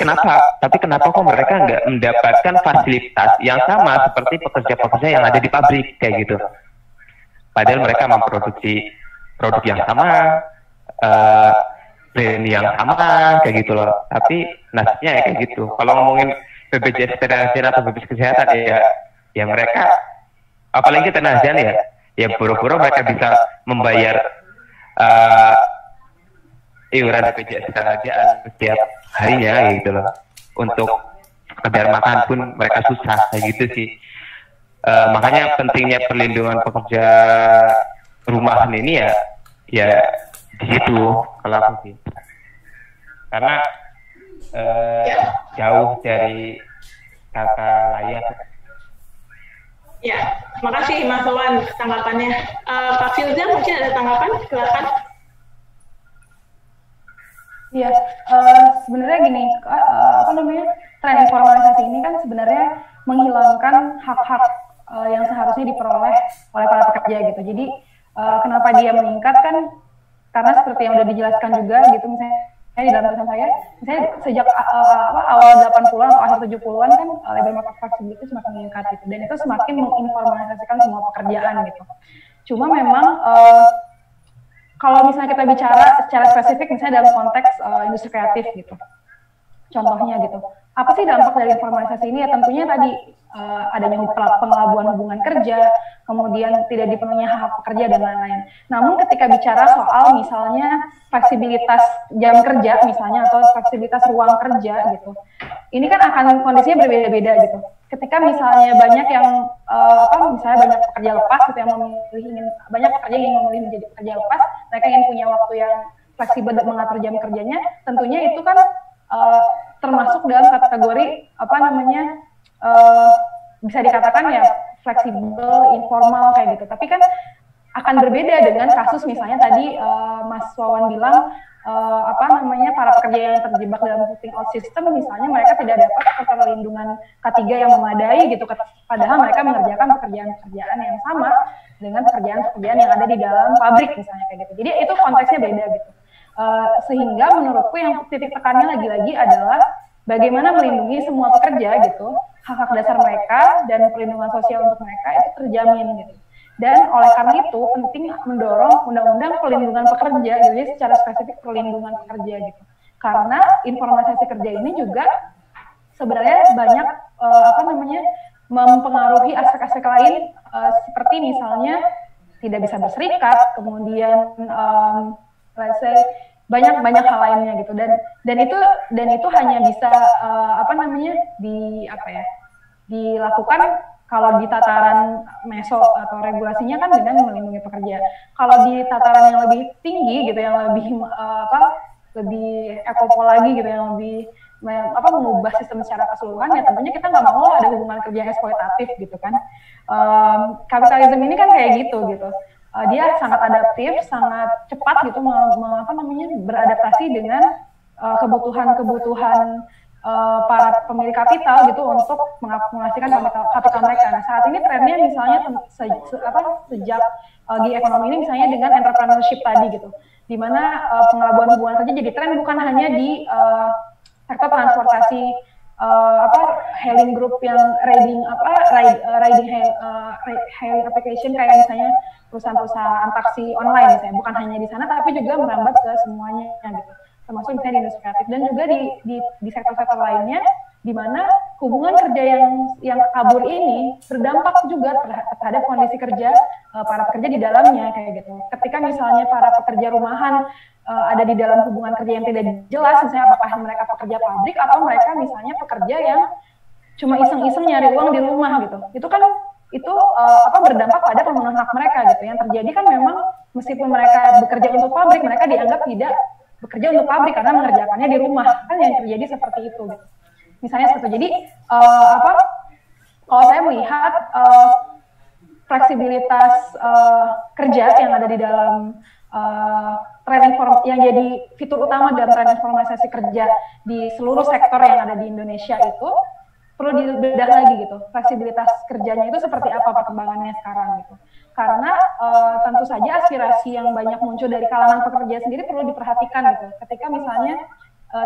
kenapa kok mereka nggak mendapatkan fasilitas yang sama seperti pekerja-pekerja yang ada di pabrik kayak gitu? Padahal mereka memproduksi produk yang sama, brand yang sama kayak gitu loh. Tapi nasibnya ya kayak gitu. Kalau ngomongin BPJS Kesehatan atau BPJS Kesehatan ya mereka, apalagi ketenagaan ya boro-boro mereka bisa membayar iuran BPJS Kesehatan setiap harinya gitu loh. Untuk sekedar makan pun mereka susah kayak gitu sih. Makanya pentingnya perlindungan pekerja rumahan ini ya di situ kalau aku sih. Karena jauh dari kata layak. Ya, makasih Mas Wawan tanggapannya. Pak Firza mungkin ada tanggapan, silakan. Iya, sebenarnya gini, tren informalisasi ini kan sebenarnya menghilangkan hak-hak yang seharusnya diperoleh oleh para pekerja gitu. Jadi kenapa dia meningkat kan karena seperti yang udah dijelaskan juga gitu, misalnya di dalam tulisan saya, misalnya sejak awal 80-an atau akhir 70-an kan labor market flexibility semakin meningkat gitu, dan itu semakin menginformalisasikan semua pekerjaan gitu. Cuma memang kalau misalnya kita bicara secara spesifik misalnya dalam konteks industri kreatif gitu, contohnya gitu, apa sih dampak dari informalisasi ini? Ya tentunya tadi adanya pengelabuan hubungan kerja, kemudian tidak dipenuhinya hak pekerja dan lain-lain. Namun ketika bicara soal misalnya fleksibilitas jam kerja misalnya atau fleksibilitas ruang kerja gitu, ini kan akan kondisinya berbeda-beda gitu. Ketika misalnya banyak yang misalnya banyak pekerja lepas gitu yang banyak pekerja yang ingin memilih menjadi pekerja lepas, mereka ingin punya waktu yang fleksibel dan mengatur jam kerjanya, tentunya itu kan termasuk dalam kategori bisa dikatakan ya fleksibel, informal kayak gitu. Tapi kan akan berbeda dengan kasus misalnya tadi Mas Wawan bilang para pekerja yang terjebak dalam voting out system misalnya mereka tidak dapat perlindungan K3 yang memadai gitu, padahal mereka mengerjakan pekerjaan-pekerjaan yang sama dengan pekerjaan-pekerjaan yang ada di dalam pabrik misalnya kayak gitu. Jadi itu konteksnya beda gitu. Sehingga menurutku yang titik tekannya lagi-lagi adalah bagaimana melindungi semua pekerja gitu, hak-hak dasar mereka dan perlindungan sosial untuk mereka itu terjamin gitu. Dan oleh karena itu penting mendorong undang-undang perlindungan pekerja, jadi secara spesifik perlindungan pekerja gitu. Karena informasi kerja ini juga sebenarnya banyak mempengaruhi aspek-aspek lain seperti misalnya tidak bisa berserikat, kemudian let's say banyak hal lainnya gitu, dan itu hanya bisa dilakukan kalau di tataran meso atau regulasinya kan dengan melindungi pekerja. Kalau di tataran yang lebih tinggi gitu, yang lebih lebih ekopol lagi gitu, yang lebih mengubah sistem secara keseluruhan, ya tentunya kita nggak mau ada hubungan kerja eksploitatif gitu kan. Kapitalisme ini kan kayak gitu. Dia sangat adaptif, sangat cepat gitu beradaptasi dengan kebutuhan para pemilik kapital gitu untuk mengakumulasikan kapital mereka. Nah, saat ini trennya misalnya sejak di ekonomi ini misalnya dengan entrepreneurship tadi gitu, di mana pengelabuan hubungan kerja jadi tren bukan hanya di sektor transportasi hailing group yang riding hailing application kayak misalnya perusahaan-perusahaan taksi online misalnya, bukan hanya di sana tapi juga merambat ke semuanya gitu, termasuk misalnya di industri kreatif dan juga di sektor-sektor lainnya, di mana hubungan kerja yang kabur ini berdampak juga terhadap kondisi kerja para pekerja di dalamnya kayak gitu. Ketika misalnya para pekerja rumahan ada di dalam hubungan kerja yang tidak jelas, misalnya apakah mereka pekerja pabrik atau mereka misalnya pekerja yang cuma iseng-iseng nyari uang di rumah gitu. Itu kan berdampak pada pemenuhan hak mereka gitu. Yang terjadi kan memang meskipun mereka bekerja untuk pabrik, mereka dianggap tidak bekerja untuk pabrik karena mengerjakannya di rumah, kan yang terjadi seperti itu gitu. Misalnya seperti itu. Jadi kalau saya melihat fleksibilitas kerja yang ada di dalam yang jadi fitur utama dalam tren informasi kerja di seluruh sektor yang ada di Indonesia itu perlu dibedah lagi gitu. Fleksibilitas kerjanya itu seperti apa perkembangannya sekarang gitu. karena tentu saja aspirasi yang banyak muncul dari kalangan pekerja sendiri perlu diperhatikan gitu. Ketika misalnya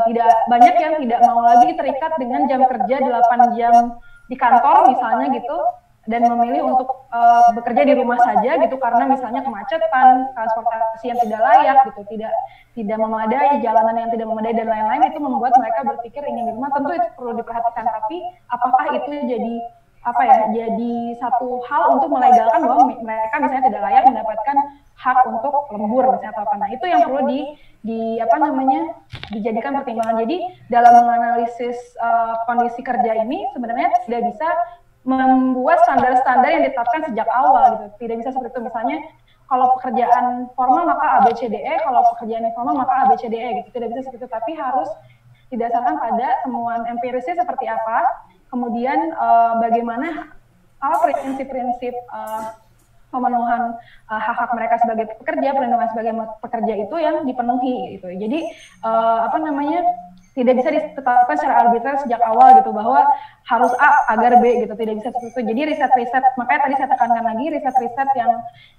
tidak banyak yang tidak mau lagi terikat dengan jam kerja 8 jam di kantor misalnya gitu, dan memilih untuk bekerja di rumah saja gitu karena misalnya kemacetan, transportasi yang tidak layak gitu, tidak memadai, jalanan yang tidak memadai dan lain-lain, itu membuat mereka berpikir ingin di rumah. Tentu itu perlu diperhatikan, tapi apakah itu jadi satu hal untuk melegalkan bahwa mereka misalnya tidak layak mendapatkan hak untuk lembur misalnya atau apa. Nah, itu yang perlu dijadikan pertimbangan. Jadi dalam menganalisis kondisi kerja ini sebenarnya tidak bisa membuat standar-standar yang ditetapkan sejak awal gitu. Tidak bisa seperti itu. Misalnya kalau pekerjaan formal maka ABCDE, kalau pekerjaan informal maka ABCDE gitu. Tidak bisa seperti itu, tapi harus didasarkan pada temuan empirisnya seperti apa, kemudian bagaimana prinsip-prinsip pemenuhan hak-hak mereka sebagai pekerja, perlindungan sebagai pekerja itu yang dipenuhi gitu. Jadi tidak bisa ditetapkan secara arbitrer sejak awal gitu bahwa harus A agar B gitu, tidak bisa seperti itu. Jadi riset-riset, makanya tadi saya tekankan lagi, riset-riset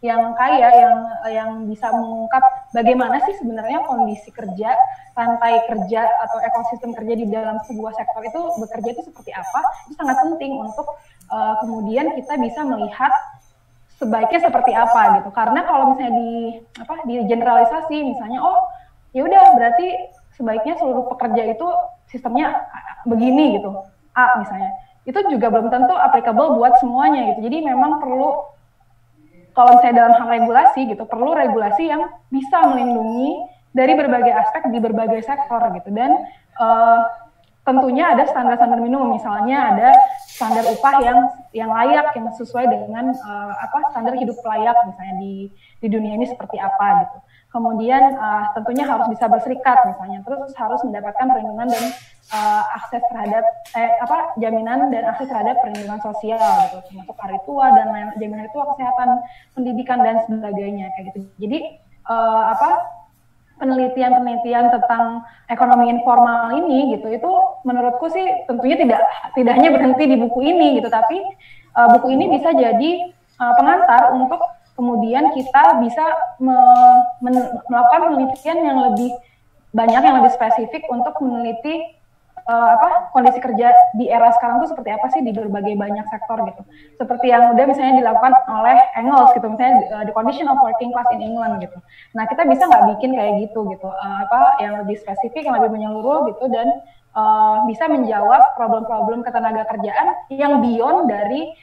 yang kaya, yang bisa mengungkap bagaimana sih sebenarnya kondisi kerja, rantai kerja atau ekosistem kerja di dalam sebuah sektor itu bekerja itu seperti apa, itu sangat penting untuk kemudian kita bisa melihat sebaiknya seperti apa gitu. Karena kalau misalnya di generalisasi misalnya, ya udah berarti sebaiknya seluruh pekerja itu sistemnya begini gitu, A misalnya, itu juga belum tentu applicable buat semuanya gitu. Jadi memang perlu, kalau misalnya dalam hal regulasi gitu, perlu regulasi yang bisa melindungi dari berbagai aspek di berbagai sektor gitu. Dan tentunya ada standar-standar minimum, misalnya ada standar upah yang layak, yang sesuai dengan standar hidup layak misalnya di dunia ini seperti apa gitu. Kemudian tentunya harus bisa berserikat misalnya, terus harus mendapatkan perlindungan dan akses terhadap jaminan dan akses terhadap perlindungan sosial gitu, termasuk hari tua dan jaminan hari tua, kesehatan, pendidikan dan sebagainya kayak gitu. Jadi penelitian tentang ekonomi informal ini gitu, itu menurutku sih tentunya tidak hanya berhenti di buku ini gitu, tapi buku ini bisa jadi pengantar untuk kemudian kita bisa melakukan penelitian yang lebih banyak, yang lebih spesifik untuk meneliti kondisi kerja di era sekarang itu seperti apa sih di berbagai banyak sektor gitu. Seperti yang udah misalnya dilakukan oleh Engels gitu, misalnya the condition of working class in England gitu. Nah, kita bisa nggak bikin kayak gitu yang lebih spesifik, yang lebih menyeluruh gitu, dan bisa menjawab problem-problem ketenaga kerjaan yang beyond dari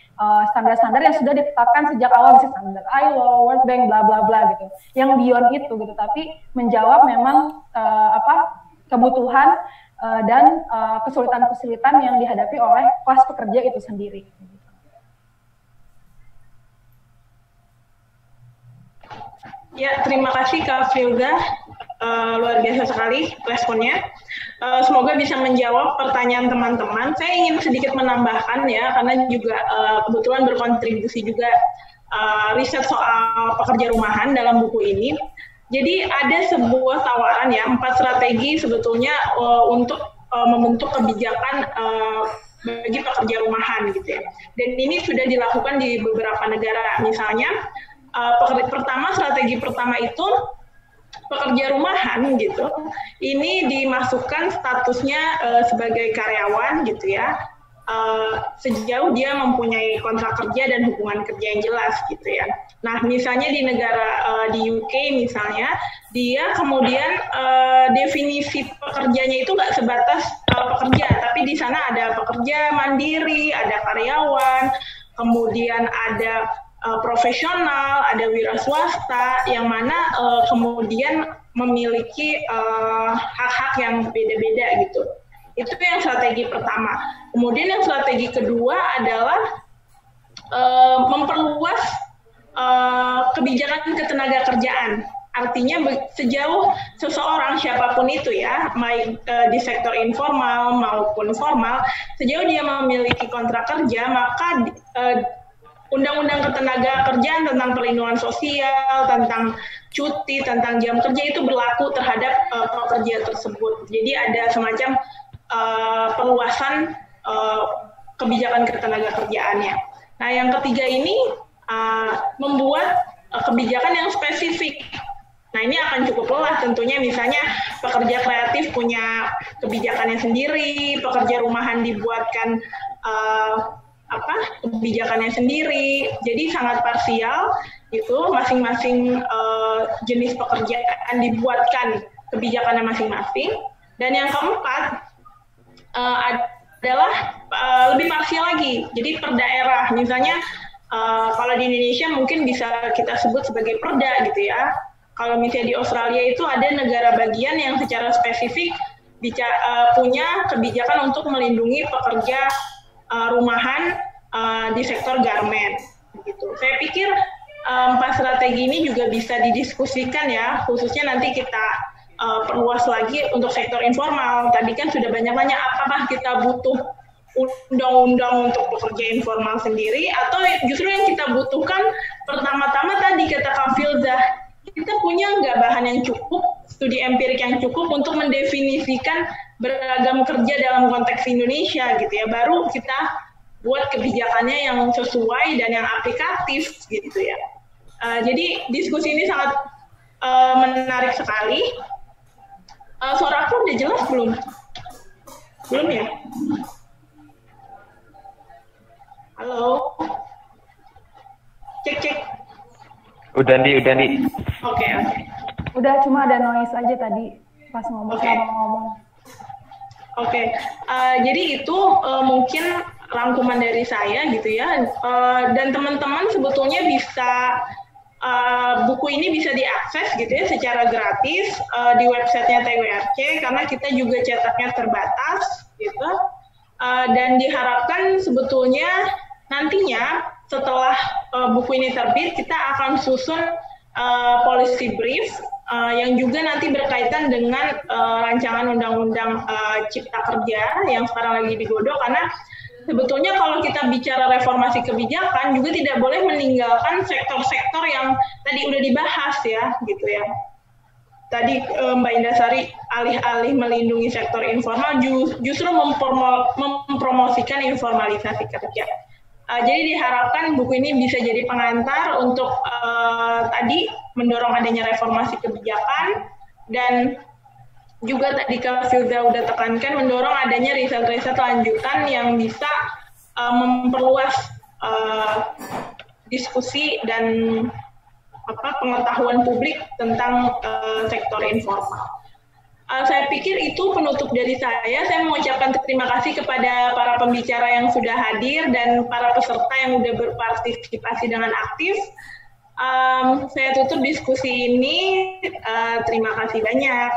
standar-standar yang sudah ditetapkan sejak awal, misalnya standar ILO, World Bank, bla bla bla gitu. Yang beyond itu gitu, tapi menjawab memang kebutuhan dan kesulitan-kesulitan yang dihadapi oleh kelas pekerja itu sendiri. Ya, terima kasih Kak Filda, luar biasa sekali responnya. Semoga bisa menjawab pertanyaan teman-teman. Saya ingin sedikit menambahkan ya, karena juga kebetulan berkontribusi juga riset soal pekerja rumahan dalam buku ini. Jadi ada sebuah tawaran ya, 4 strategi sebetulnya untuk membentuk kebijakan bagi pekerja rumahan gitu ya. Dan ini sudah dilakukan di beberapa negara. Misalnya strategi pertama itu pekerja rumahan gitu, ini dimasukkan statusnya sebagai karyawan gitu ya, sejauh dia mempunyai kontrak kerja dan hubungan kerja yang jelas gitu ya. Nah, misalnya di negara di UK misalnya, dia kemudian definisi pekerjanya itu nggak sebatas pekerja, tapi di sana ada pekerja mandiri, ada karyawan, kemudian ada profesional, ada wira swasta, yang mana kemudian memiliki hak-hak yang beda-beda gitu. Itu yang strategi pertama. Kemudian yang strategi kedua adalah memperluas kebijakan ketenaga kerjaan. Artinya sejauh seseorang siapapun itu ya, baik di sektor informal maupun formal, sejauh dia memiliki kontrak kerja, maka Undang-Undang Ketenaga Kerjaan tentang perlindungan sosial, tentang cuti, tentang jam kerja itu berlaku terhadap pekerja tersebut. Jadi ada semacam perluasan kebijakan ketenaga kerjaannya. Nah, yang ketiga ini membuat kebijakan yang spesifik. Nah, ini akan cukup lelah tentunya, misalnya pekerja kreatif punya kebijakannya sendiri, pekerja rumahan dibuatkan kebijakannya sendiri, jadi sangat parsial itu, masing-masing jenis pekerjaan dibuatkan kebijakannya masing-masing. Dan yang keempat adalah lebih parsial lagi, jadi per daerah, misalnya kalau di Indonesia mungkin bisa kita sebut sebagai perda gitu ya. Kalau misalnya di Australia itu ada negara bagian yang secara spesifik punya kebijakan untuk melindungi pekerja rumahan di sektor garment. Gitu. Saya pikir 4 strategi ini juga bisa didiskusikan ya, khususnya nanti kita perluas lagi untuk sektor informal. Tadi kan sudah banyak nanya apakah kita butuh undang-undang untuk pekerja informal sendiri, atau justru yang kita butuhkan pertama-tama tadi kata Kak Filzah, kita punya nggak bahan yang cukup, studi empirik yang cukup untuk mendefinisikan beragam kerja dalam konteks Indonesia gitu ya, baru kita buat kebijakannya yang sesuai dan yang aplikatif gitu ya. Jadi diskusi ini sangat menarik sekali. Suaraku udah jelas belum? Belum ya? Halo? Cek. Udah nih. Oke. Udah, cuma ada noise aja tadi pas ngomong. Oke. Jadi itu mungkin rangkuman dari saya gitu ya. Dan teman-teman sebetulnya bisa buku ini bisa diakses gitu ya secara gratis di websitenya TWRC, karena kita juga cetaknya terbatas gitu. Dan diharapkan sebetulnya nantinya setelah buku ini terbit, kita akan susun policy brief yang juga nanti berkaitan dengan rancangan undang-undang cipta kerja yang sekarang lagi digodok, karena sebetulnya kalau kita bicara reformasi kebijakan juga tidak boleh meninggalkan sektor-sektor yang tadi udah dibahas ya, gitu ya. Tadi Mbak Indasari alih-alih melindungi sektor informal justru mempromosikan informalisasi kerja. Jadi diharapkan buku ini bisa jadi pengantar untuk tadi mendorong adanya reformasi kebijakan, dan juga tadi Kak Filda udah tekankan mendorong adanya riset-riset lanjutan yang bisa memperluas diskusi dan pengetahuan publik tentang sektor informal. Saya pikir itu penutup dari saya. Saya mengucapkan terima kasih kepada para pembicara yang sudah hadir dan para peserta yang sudah berpartisipasi dengan aktif. Saya tutup diskusi ini. Terima kasih banyak.